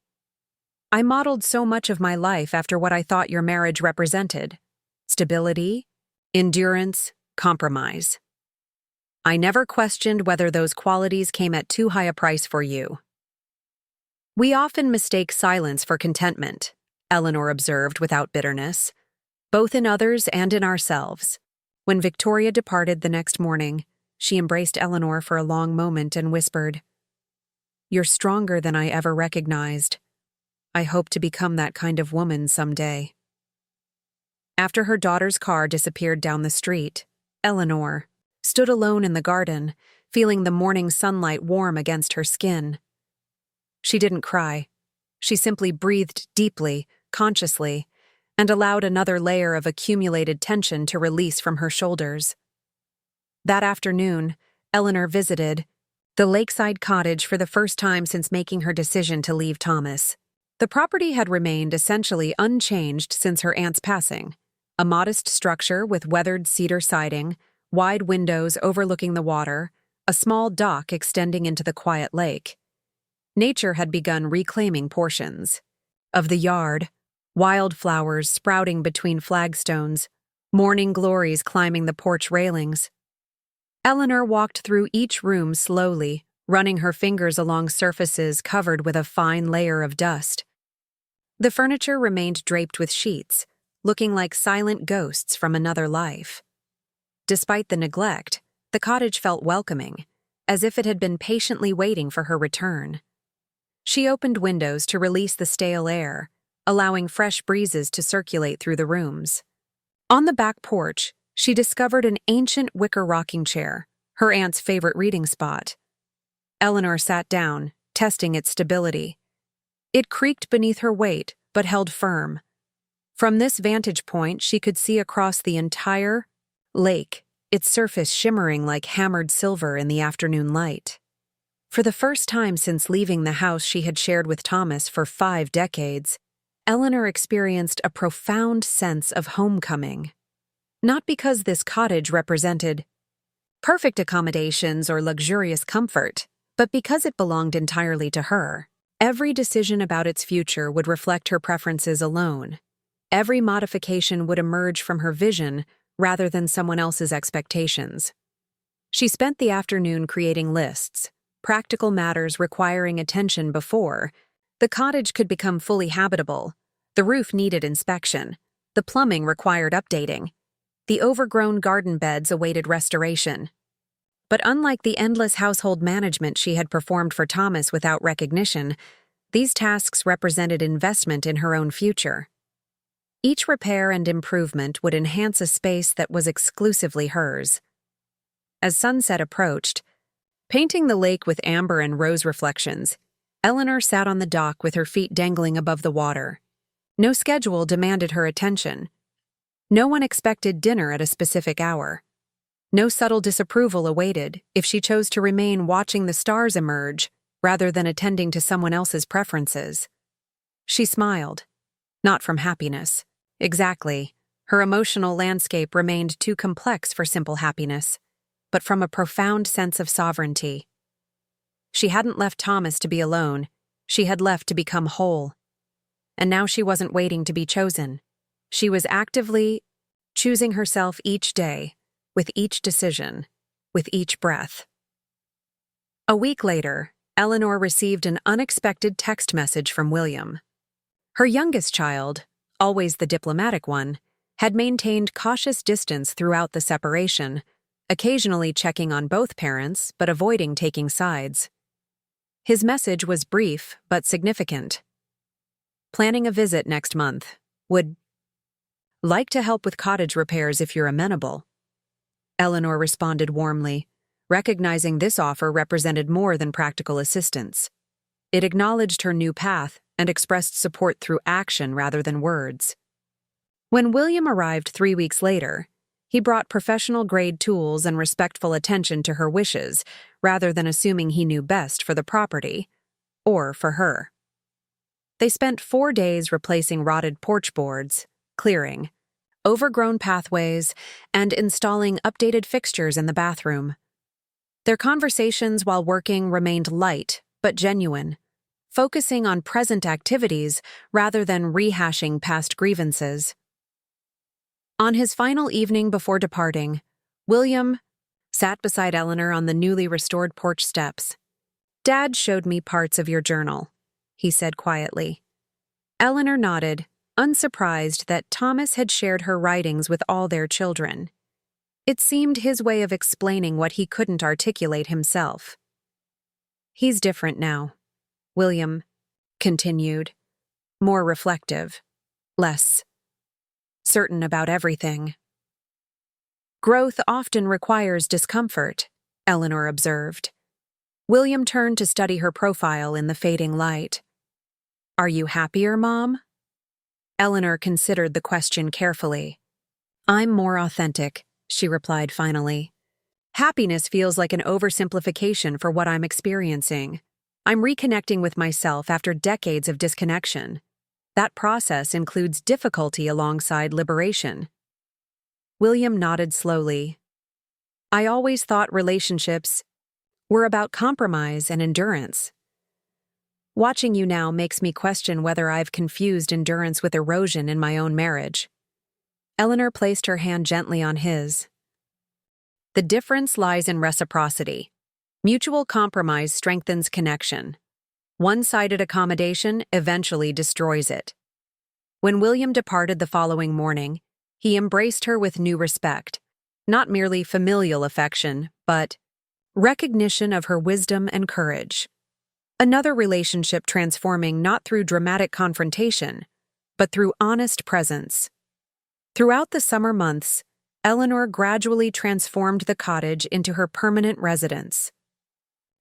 I modeled so much of my life after what I thought your marriage represented. Stability, endurance, compromise. I never questioned whether those qualities came at too high a price for you. We often mistake silence for contentment, Eleanor observed without bitterness, both in others and in ourselves. When Victoria departed the next morning, she embraced Eleanor for a long moment and whispered, You're stronger than I ever recognized. I hope to become that kind of woman someday. After her daughter's car disappeared down the street, Eleanor stood alone in the garden, feeling the morning sunlight warm against her skin. She didn't cry. She simply breathed deeply, consciously, and allowed another layer of accumulated tension to release from her shoulders. That afternoon, Eleanor visited the lakeside cottage for the first time since making her decision to leave Thomas. The property had remained essentially unchanged since her aunt's passing. A modest structure with weathered cedar siding, wide windows overlooking the water, a small dock extending into the quiet lake. Nature had begun reclaiming portions of the yard, wildflowers sprouting between flagstones, morning glories climbing the porch railings. Eleanor walked through each room slowly, running her fingers along surfaces covered with a fine layer of dust. The furniture remained draped with sheets, looking like silent ghosts from another life. Despite the neglect, the cottage felt welcoming, as if it had been patiently waiting for her return. She opened windows to release the stale air, allowing fresh breezes to circulate through the rooms. On the back porch, she discovered an ancient wicker rocking chair, her aunt's favorite reading spot. Eleanor sat down, testing its stability. It creaked beneath her weight, but held firm. From this vantage point, she could see across the entire lake, its surface shimmering like hammered silver in the afternoon light. For the first time since leaving the house she had shared with Thomas for 5 decades, Eleanor experienced a profound sense of homecoming. Not because this cottage represented perfect accommodations or luxurious comfort, but because it belonged entirely to her. Every decision about its future would reflect her preferences alone. Every modification would emerge from her vision rather than someone else's expectations. She spent the afternoon creating lists, practical matters requiring attention before the cottage could become fully habitable. The roof needed inspection. The plumbing required updating. The overgrown garden beds awaited restoration. But unlike the endless household management she had performed for Thomas without recognition, these tasks represented investment in her own future. Each repair and improvement would enhance a space that was exclusively hers. As sunset approached, painting the lake with amber and rose reflections, Eleanor sat on the dock with her feet dangling above the water. No schedule demanded her attention. No one expected dinner at a specific hour. No subtle disapproval awaited if she chose to remain watching the stars emerge rather than attending to someone else's preferences. She smiled. Not from happiness. Exactly. Her emotional landscape remained too complex for simple happiness, but from a profound sense of sovereignty. She hadn't left Thomas to be alone. She had left to become whole. And now she wasn't waiting to be chosen. She was actively choosing herself each day, with each decision, with each breath. A week later, Eleanor received an unexpected text message from William. Her youngest child, always the diplomatic one, had maintained cautious distance throughout the separation, occasionally checking on both parents but avoiding taking sides. His message was brief but significant. Planning a visit next month. Would like to help with cottage repairs if you're amenable. Eleanor responded warmly, recognizing this offer represented more than practical assistance. It acknowledged her new path and expressed support through action rather than words. When William arrived 3 weeks later, he brought professional-grade tools and respectful attention to her wishes rather than assuming he knew best for the property, or for her. They spent 4 days replacing rotted porch boards, clearing overgrown pathways, and installing updated fixtures in the bathroom. Their conversations while working remained light but genuine, focusing on present activities rather than rehashing past grievances. On his final evening before departing, William sat beside Eleanor on the newly restored porch steps. "Dad showed me parts of your journal," he said quietly. Eleanor nodded, unsurprised that Thomas had shared her writings with all their children. It seemed his way of explaining what he couldn't articulate himself. "He's different now," William continued, more reflective, less certain about everything. "Growth often requires discomfort," Eleanor observed. William turned to study her profile in the fading light. "Are you happier, Mom?" Eleanor considered the question carefully. "I'm more authentic," she replied finally. "Happiness feels like an oversimplification for what I'm experiencing. I'm reconnecting with myself after decades of disconnection. That process includes difficulty alongside liberation." William nodded slowly. "I always thought relationships were about compromise and endurance. Watching you now makes me question whether I've confused endurance with erosion in my own marriage." Eleanor placed her hand gently on his. "The difference lies in reciprocity. Mutual compromise strengthens connection. One-sided accommodation eventually destroys it." When William departed the following morning, he embraced her with new respect, not merely familial affection, but recognition of her wisdom and courage. Another relationship transforming not through dramatic confrontation, but through honest presence. Throughout the summer months, Eleanor gradually transformed the cottage into her permanent residence.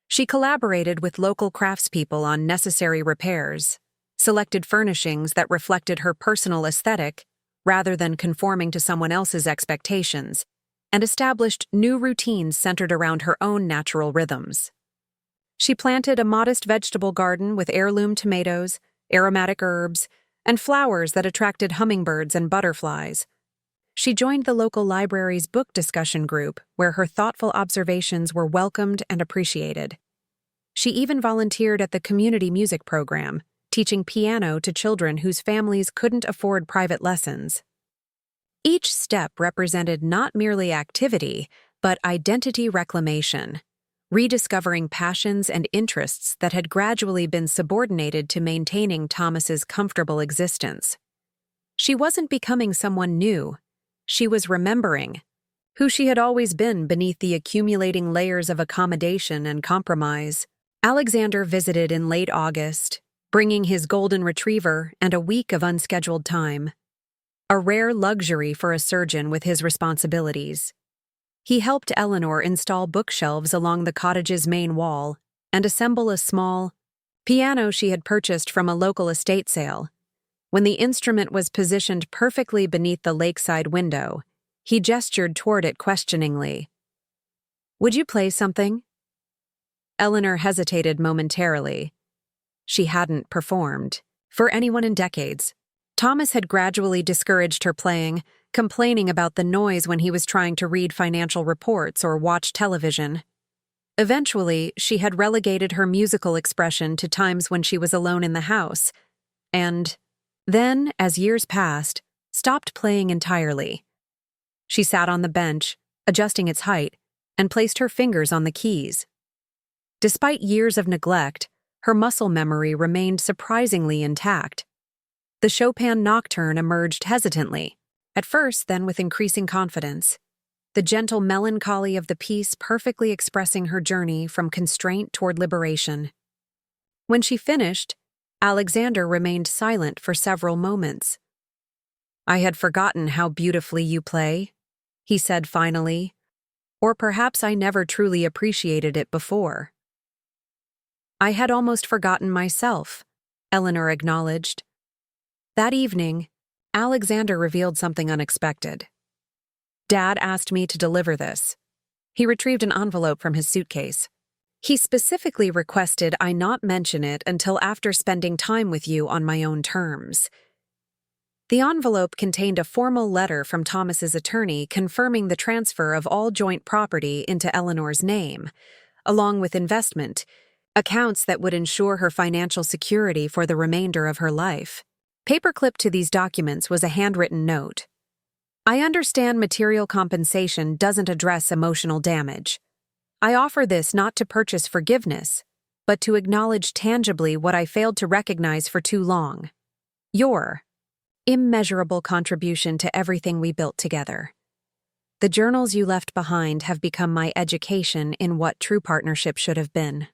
She collaborated with local craftspeople on necessary repairs, selected furnishings that reflected her personal aesthetic rather than conforming to someone else's expectations, and established new routines centered around her own natural rhythms. She planted a modest vegetable garden with heirloom tomatoes, aromatic herbs, and flowers that attracted hummingbirds and butterflies. She joined the local library's book discussion group, where her thoughtful observations were welcomed and appreciated. She even volunteered at the community music program, teaching piano to children whose families couldn't afford private lessons. Each step represented not merely activity, but identity reclamation, rediscovering passions and interests that had gradually been subordinated to maintaining Thomas's comfortable existence. She wasn't becoming someone new. She was remembering who she had always been beneath the accumulating layers of accommodation and compromise. Alexander visited in late August, bringing his golden retriever and a week of unscheduled time, a rare luxury for a surgeon with his responsibilities. He helped Eleanor install bookshelves along the cottage's main wall and assemble a small piano she had purchased from a local estate sale. When the instrument was positioned perfectly beneath the lakeside window, he gestured toward it questioningly. "Would you play something?" Eleanor hesitated momentarily. She hadn't performed for anyone in decades. Thomas had gradually discouraged her playing, complaining about the noise when he was trying to read financial reports or watch television. Eventually, she had relegated her musical expression to times when she was alone in the house, and then, as years passed, stopped playing entirely. She sat on the bench, adjusting its height, and placed her fingers on the keys. Despite years of neglect, her muscle memory remained surprisingly intact. The Chopin Nocturne emerged hesitantly, at first then with increasing confidence, the gentle melancholy of the piece perfectly expressing her journey from constraint toward liberation. When she finished, Alexander remained silent for several moments. "I had forgotten how beautifully you play," he said finally, "or perhaps I never truly appreciated it before." "I had almost forgotten myself," Eleanor acknowledged. That evening, Alexander revealed something unexpected. "Dad asked me to deliver this." He retrieved an envelope from his suitcase. "He specifically requested I not mention it until after spending time with you on my own terms." The envelope contained a formal letter from Thomas's attorney confirming the transfer of all joint property into Eleanor's name, along with investment accounts that would ensure her financial security for the remainder of her life. Paperclipped to these documents was a handwritten note. "I understand material compensation doesn't address emotional damage. I offer this not to purchase forgiveness, but to acknowledge tangibly what I failed to recognize for too long. Your immeasurable contribution to everything we built together. The journals you left behind have become my education in what true partnership should have been."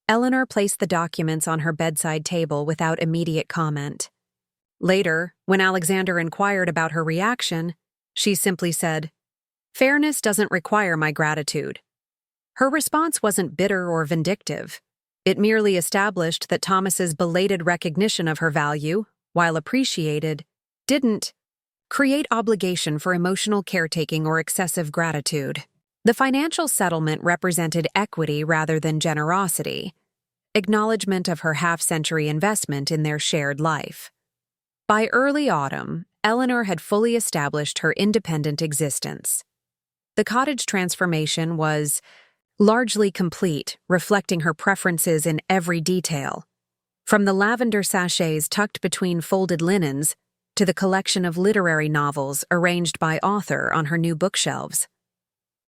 Eleanor placed the documents on her bedside table without immediate comment. Later, when Alexander inquired about her reaction, she simply said, "Fairness doesn't require my gratitude." Her response wasn't bitter or vindictive. It merely established that Thomas's belated recognition of her value, while appreciated, didn't create obligation for emotional caretaking or excessive gratitude. The financial settlement represented equity rather than generosity, acknowledgement of her half-century investment in their shared life. By early autumn, Eleanor had fully established her independent existence. The cottage transformation was largely complete, reflecting her preferences in every detail. From the lavender sachets tucked between folded linens to the collection of literary novels arranged by author on her new bookshelves.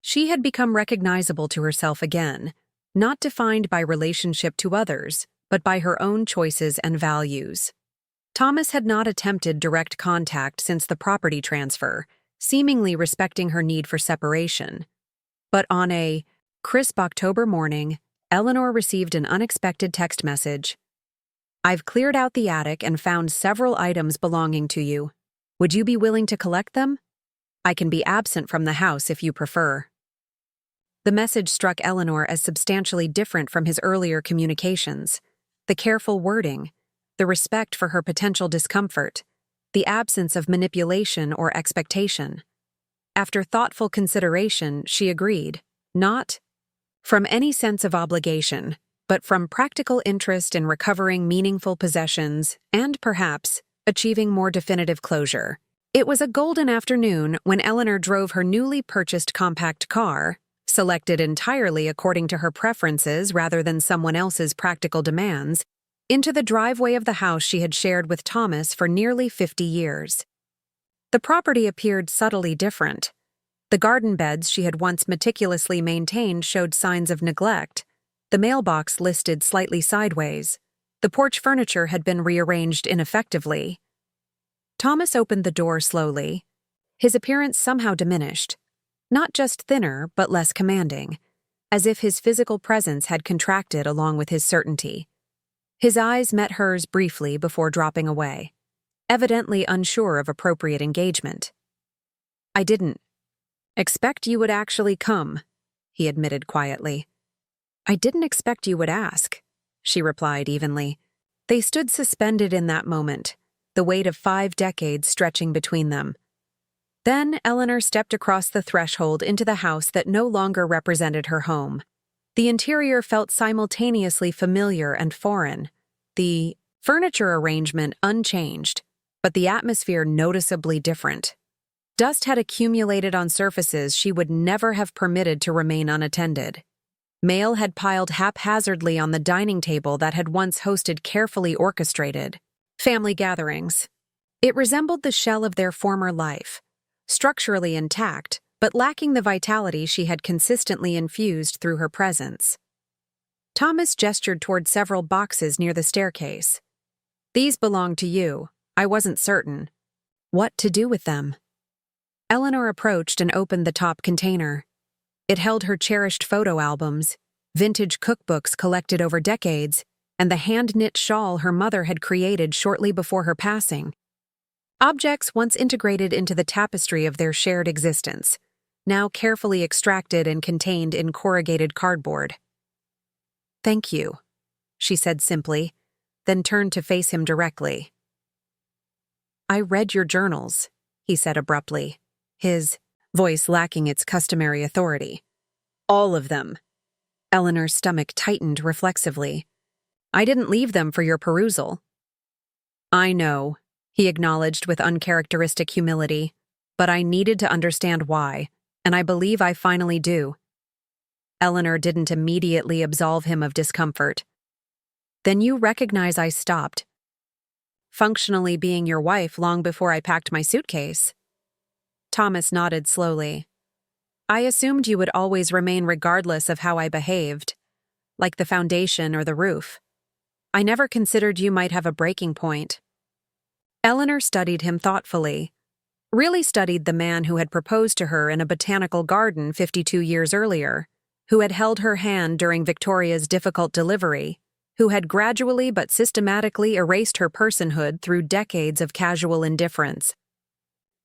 She had become recognizable to herself again, not defined by relationship to others, but by her own choices and values. Thomas had not attempted direct contact since the property transfer, seemingly respecting her need for separation. But on a crisp October morning, Eleanor received an unexpected text message. "I've cleared out the attic and found several items belonging to you. Would you be willing to collect them? I can be absent from the house if you prefer. The message struck Eleanor as substantially different from his earlier communications. The careful wording, the respect for her potential discomfort, the absence of manipulation or expectation. After thoughtful consideration, she agreed, not from any sense of obligation, but from practical interest in recovering meaningful possessions and, perhaps, achieving more definitive closure. It was a golden afternoon when Eleanor drove her newly purchased compact car, selected entirely according to her preferences rather than someone else's practical demands, into the driveway of the house she had shared with Thomas for nearly 50 years. The property appeared subtly different. The garden beds she had once meticulously maintained showed signs of neglect. The mailbox listed slightly sideways. The porch furniture had been rearranged ineffectively. Thomas opened the door slowly. His appearance somehow diminished. Not just thinner, but less commanding, as if his physical presence had contracted along with his certainty. His eyes met hers briefly before dropping away, evidently unsure of appropriate engagement. "I didn't expect you would actually come," he admitted quietly. "I didn't expect you would ask," she replied evenly. They stood suspended in that moment, the weight of 5 decades stretching between them. Then Eleanor stepped across the threshold into the house that no longer represented her home. The interior felt simultaneously familiar and foreign, the furniture arrangement unchanged, but the atmosphere noticeably different. Dust had accumulated on surfaces she would never have permitted to remain unattended. Mail had piled haphazardly on the dining table that had once hosted carefully orchestrated family gatherings. It resembled the shell of their former life, structurally intact, but lacking the vitality she had consistently infused through her presence. Thomas gestured toward several boxes near the staircase. "These belong to you. I wasn't certain what to do with them." Eleanor approached and opened the top container. It held her cherished photo albums, vintage cookbooks collected over decades, and the hand-knit shawl her mother had created shortly before her passing. Objects once integrated into the tapestry of their shared existence, now carefully extracted and contained in corrugated cardboard. "Thank you," she said simply, then turned to face him directly. "I read your journals," he said abruptly, his voice lacking its customary authority. "All of them." Eleanor's stomach tightened reflexively. "I didn't leave them for your perusal." "I know," he acknowledged with uncharacteristic humility, "but I needed to understand why, and I believe I finally do." Eleanor didn't immediately absolve him of discomfort. "Then you recognize I stopped functionally being your wife long before I packed my suitcase?" Thomas nodded slowly. "I assumed you would always remain regardless of how I behaved, like the foundation or the roof. I never considered you might have a breaking point." Eleanor studied him thoughtfully, really studied the man who had proposed to her in a botanical garden 52 years earlier, who had held her hand during Victoria's difficult delivery, who had gradually but systematically erased her personhood through decades of casual indifference.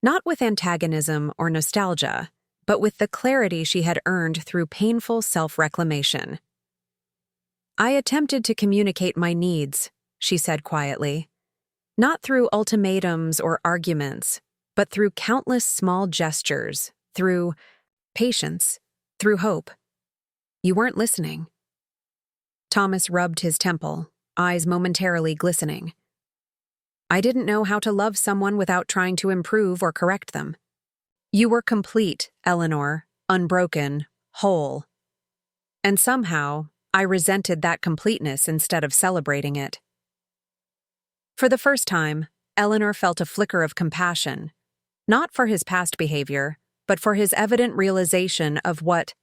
Not with antagonism or nostalgia, but with the clarity she had earned through painful self-reclamation. "I attempted to communicate my needs," she said quietly. "Not through ultimatums or arguments, but through countless small gestures, through patience, through hope. You weren't listening." Thomas rubbed his temple, eyes momentarily glistening. "I didn't know how to love someone without trying to improve or correct them. You were complete, Eleanor, unbroken, whole. And somehow, I resented that completeness instead of celebrating it." For the first time, Eleanor felt a flicker of compassion, not for his past behavior, but for his evident realization of what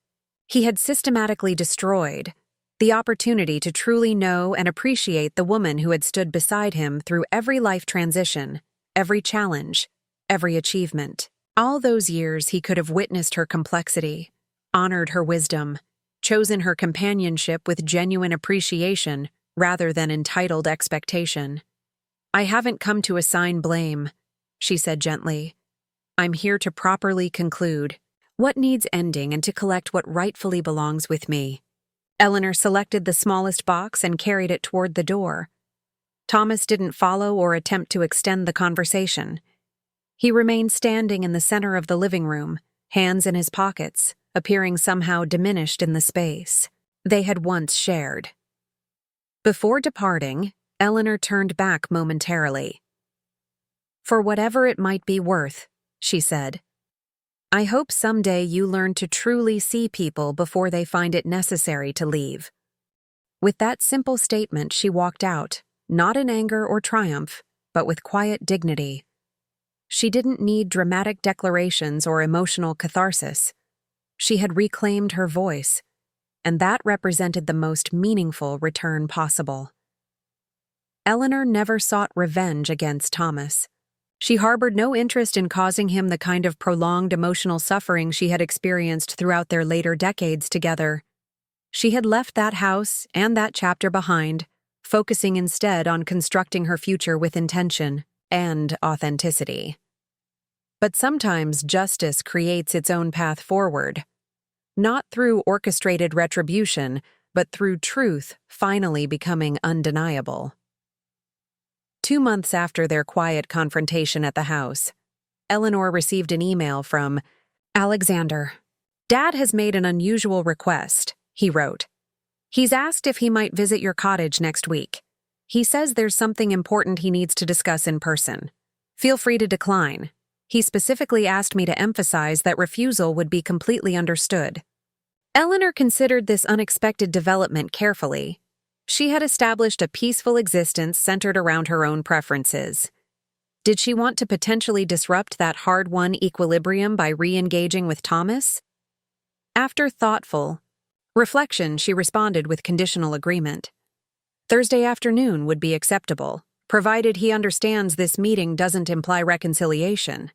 he had systematically destroyed, the opportunity to truly know and appreciate the woman who had stood beside him through every life transition, every challenge, every achievement. All those years he could have witnessed her complexity, honored her wisdom, chosen her companionship with genuine appreciation rather than entitled expectation. "I haven't come to assign blame," she said gently. I'm here to properly conclude what needs ending and to collect what rightfully belongs with me. Eleanor selected the smallest box and carried it toward the door. Thomas didn't follow or attempt to extend the conversation. He remained standing in the center of the living room, hands in his pockets, appearing somehow diminished in the space they had once shared. Before departing, Eleanor turned back momentarily. "For whatever it might be worth," she said, "I hope someday you learn to truly see people before they find it necessary to leave." With that simple statement, she walked out, not in anger or triumph, but with quiet dignity. She didn't need dramatic declarations or emotional catharsis. She had reclaimed her voice, and that represented the most meaningful return possible. Eleanor never sought revenge against Thomas. She harbored no interest in causing him the kind of prolonged emotional suffering she had experienced throughout their later decades together. She had left that house and that chapter behind, focusing instead on constructing her future with intention and authenticity. But sometimes justice creates its own path forward, not through orchestrated retribution, but through truth finally becoming undeniable. 2 months after their quiet confrontation at the house, Eleanor received an email from Alexander. "Dad has made an unusual request," he wrote. "He's asked if he might visit your cottage next week. He says there's something important he needs to discuss in person. Feel free to decline. He specifically asked me to emphasize that refusal would be completely understood." Eleanor considered this unexpected development carefully. She had established a peaceful existence centered around her own preferences. Did she want to potentially disrupt that hard-won equilibrium by re-engaging with Thomas? After thoughtful reflection, she responded with conditional agreement. Thursday afternoon would be acceptable, provided he understands this meeting doesn't imply reconciliation.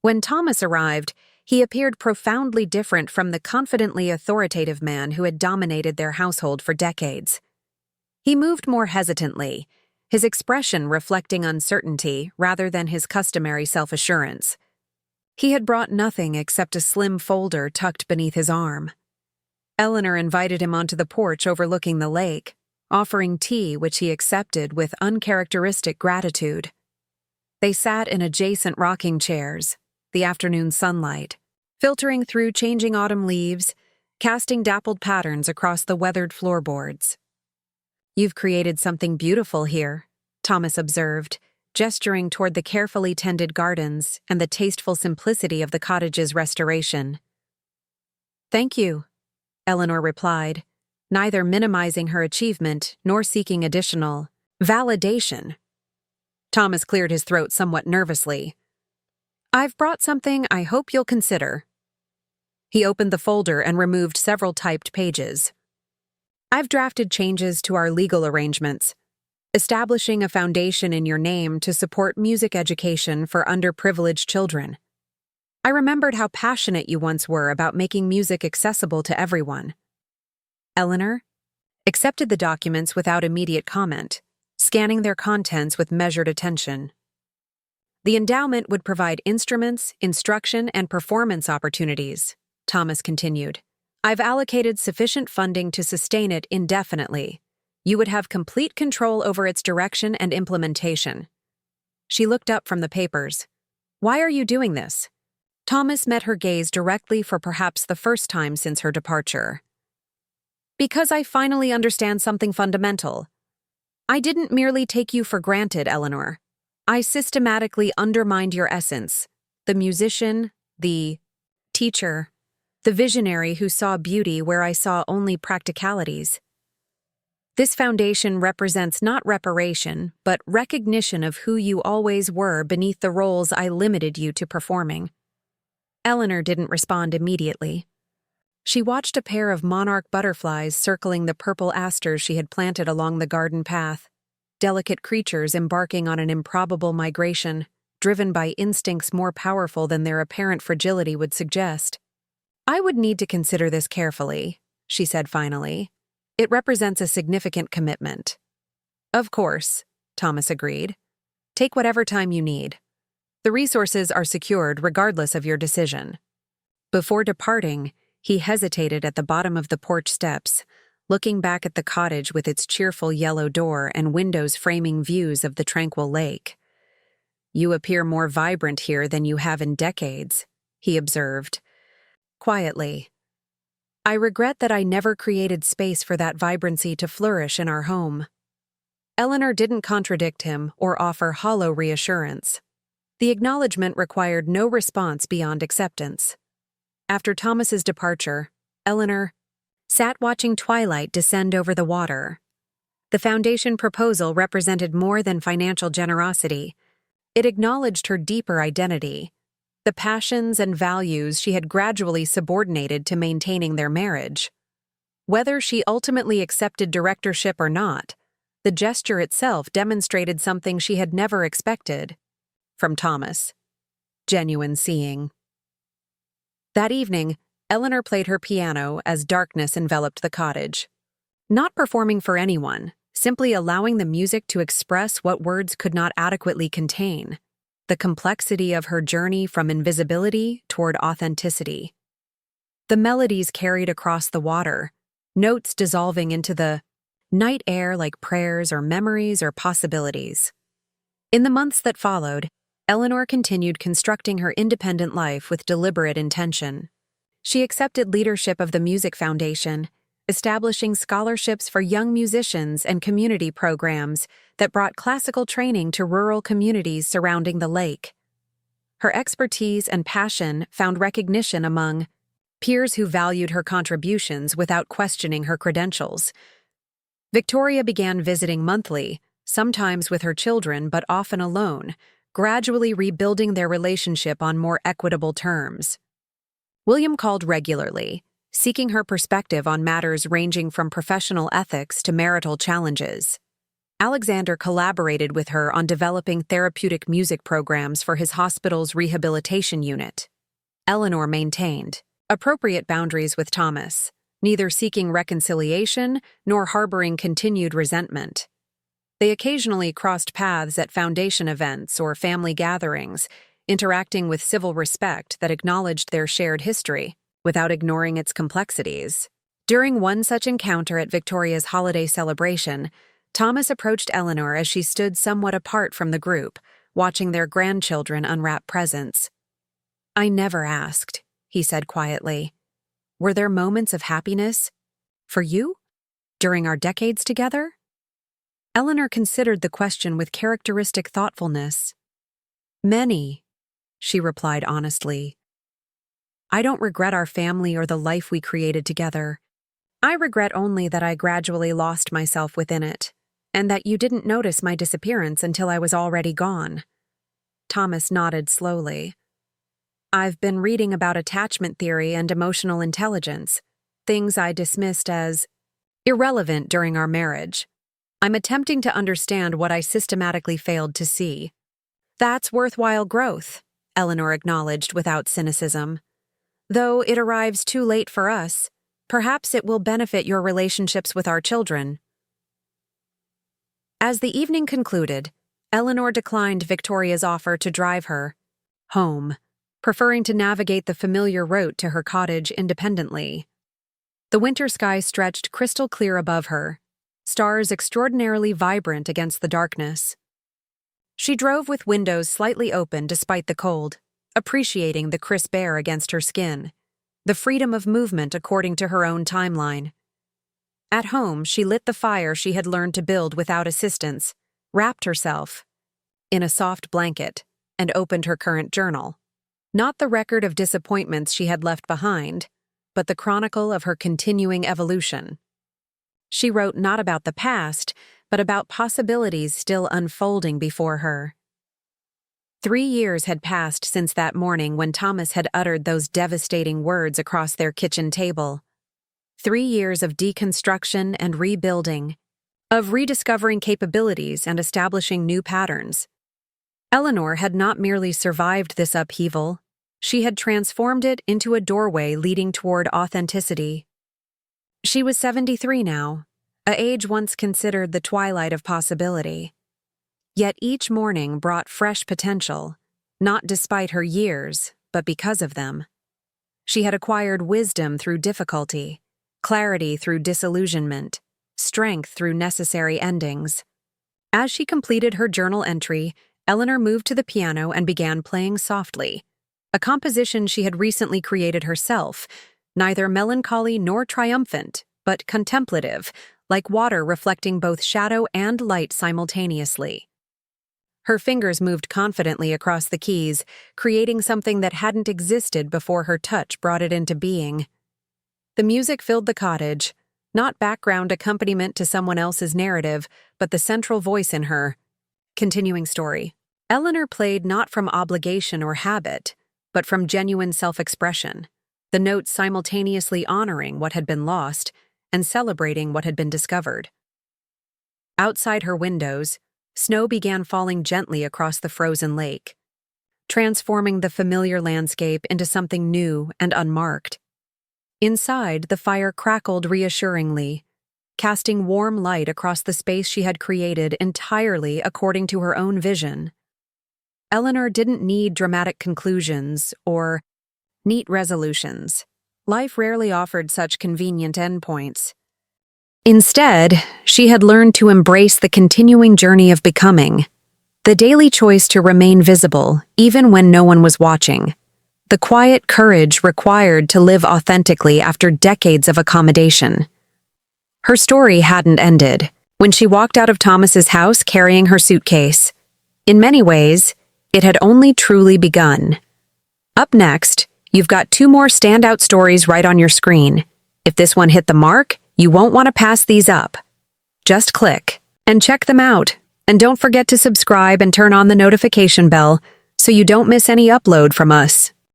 When Thomas arrived, he appeared profoundly different from the confidently authoritative man who had dominated their household for decades. He moved more hesitantly, his expression reflecting uncertainty rather than his customary self-assurance. He had brought nothing except a slim folder tucked beneath his arm. Eleanor invited him onto the porch overlooking the lake, offering tea which he accepted with uncharacteristic gratitude. They sat in adjacent rocking chairs, the afternoon sunlight, filtering through changing autumn leaves, casting dappled patterns across the weathered floorboards. "You've created something beautiful here," Thomas observed, gesturing toward the carefully tended gardens and the tasteful simplicity of the cottage's restoration. "Thank you," Eleanor replied, neither minimizing her achievement nor seeking additional validation. Thomas cleared his throat somewhat nervously. "I've brought something I hope you'll consider." He opened the folder and removed several typed pages. "I've drafted changes to our legal arrangements, establishing a foundation in your name to support music education for underprivileged children. I remembered how passionate you once were about making music accessible to everyone." Eleanor accepted the documents without immediate comment, scanning their contents with measured attention. "The endowment would provide instruments, instruction, and performance opportunities," Thomas continued. "I've allocated sufficient funding to sustain it indefinitely. You would have complete control over its direction and implementation." She looked up from the papers. "Why are you doing this?" Thomas met her gaze directly for perhaps the first time since her departure. "Because I finally understand something fundamental. I didn't merely take you for granted, Eleanor. I systematically undermined your essence, the musician, the teacher, the visionary who saw beauty where I saw only practicalities. This foundation represents not reparation, but recognition of who you always were beneath the roles I limited you to performing." Eleanor didn't respond immediately. She watched a pair of monarch butterflies circling the purple asters she had planted along the garden path, delicate creatures embarking on an improbable migration, driven by instincts more powerful than their apparent fragility would suggest. "I would need to consider this carefully," she said finally. "It represents a significant commitment." "Of course," Thomas agreed. "Take whatever time you need." The resources are secured regardless of your decision. Before departing, he hesitated at the bottom of the porch steps, looking back at the cottage with its cheerful yellow door and windows framing views of the tranquil lake. "You appear more vibrant here than you have in decades," he observed, quietly. "I regret that I never created space for that vibrancy to flourish in our home." Eleanor didn't contradict him or offer hollow reassurance. The acknowledgement required no response beyond acceptance. After Thomas's departure, Eleanor sat watching twilight descend over the water. The foundation proposal represented more than financial generosity. It acknowledged her deeper identity, the passions and values she had gradually subordinated to maintaining their marriage. Whether she ultimately accepted directorship or not, the gesture itself demonstrated something she had never expected from Thomas: genuine seeing. That evening, Eleanor played her piano as darkness enveloped the cottage. Not performing for anyone, simply allowing the music to express what words could not adequately contain: the complexity of her journey from invisibility toward authenticity. The melodies carried across the water, notes dissolving into the night air like prayers or memories or possibilities. In the months that followed, Eleanor continued constructing her independent life with deliberate intention. She accepted leadership of the Music Foundation, establishing scholarships for young musicians and community programs that brought classical training to rural communities surrounding the lake. Her expertise and passion found recognition among peers who valued her contributions without questioning her credentials. Victoria began visiting monthly, sometimes with her children but often alone, gradually rebuilding their relationship on more equitable terms. William called regularly, seeking her perspective on matters ranging from professional ethics to marital challenges. Alexander collaborated with her on developing therapeutic music programs for his hospital's rehabilitation unit. Eleanor maintained appropriate boundaries with Thomas, neither seeking reconciliation nor harboring continued resentment. They occasionally crossed paths at foundation events or family gatherings, interacting with civil respect that acknowledged their shared history, without ignoring its complexities. During one such encounter at Victoria's holiday celebration, Thomas approached Eleanor as she stood somewhat apart from the group, watching their grandchildren unwrap presents. "I never asked," he said quietly. "Were there moments of happiness? For you? During our decades together?" Eleanor considered the question with characteristic thoughtfulness. "Many," she replied honestly. "I don't regret our family or the life we created together. I regret only that I gradually lost myself within it, and that you didn't notice my disappearance until I was already gone." Thomas nodded slowly. "I've been reading about attachment theory and emotional intelligence, things I dismissed as irrelevant during our marriage. I'm attempting to understand what I systematically failed to see." "That's worthwhile growth," Eleanor acknowledged without cynicism. "Though it arrives too late for us, perhaps it will benefit your relationships with our children." As the evening concluded, Eleanor declined Victoria's offer to drive her home, preferring to navigate the familiar route to her cottage independently. The winter sky stretched crystal clear above her, stars extraordinarily vibrant against the darkness. She drove with windows slightly open despite the cold, appreciating the crisp air against her skin, the freedom of movement according to her own timeline. At home, she lit the fire she had learned to build without assistance, wrapped herself in a soft blanket, and opened her current journal. Not the record of disappointments she had left behind, but the chronicle of her continuing evolution. She wrote not about the past, but about possibilities still unfolding before her. 3 years had passed since that morning when Thomas had uttered those devastating words across their kitchen table. 3 years of deconstruction and rebuilding, of rediscovering capabilities and establishing new patterns. Eleanor had not merely survived this upheaval, she had transformed it into a doorway leading toward authenticity. She was 73 now, a age once considered the twilight of possibility. Yet each morning brought fresh potential, not despite her years, but because of them. She had acquired wisdom through difficulty, clarity through disillusionment, strength through necessary endings. As she completed her journal entry, Eleanor moved to the piano and began playing softly, a composition she had recently created herself, neither melancholy nor triumphant, but contemplative, like water reflecting both shadow and light simultaneously. Her fingers moved confidently across the keys, creating something that hadn't existed before her touch brought it into being. The music filled the cottage, not background accompaniment to someone else's narrative, but the central voice in her. Continuing story. Eleanor played not from obligation or habit, but from genuine self-expression, the notes simultaneously honoring what had been lost and celebrating what had been discovered. Outside her windows, snow began falling gently across the frozen lake, transforming the familiar landscape into something new and unmarked. Inside, the fire crackled reassuringly, casting warm light across the space she had created entirely according to her own vision. Eleanor didn't need dramatic conclusions or neat resolutions. Life rarely offered such convenient endpoints. Instead, she had learned to embrace the continuing journey of becoming, the daily choice to remain visible even when no one was watching, the quiet courage required to live authentically after decades of accommodation. Her story hadn't ended when she walked out of Thomas's house carrying her suitcase. In many ways, it had only truly begun. Up next, you've got 2 more standout stories right on your screen. If this one hit the mark, you won't want to pass these up. Just click and check them out. And don't forget to subscribe and turn on the notification bell so you don't miss any upload from us.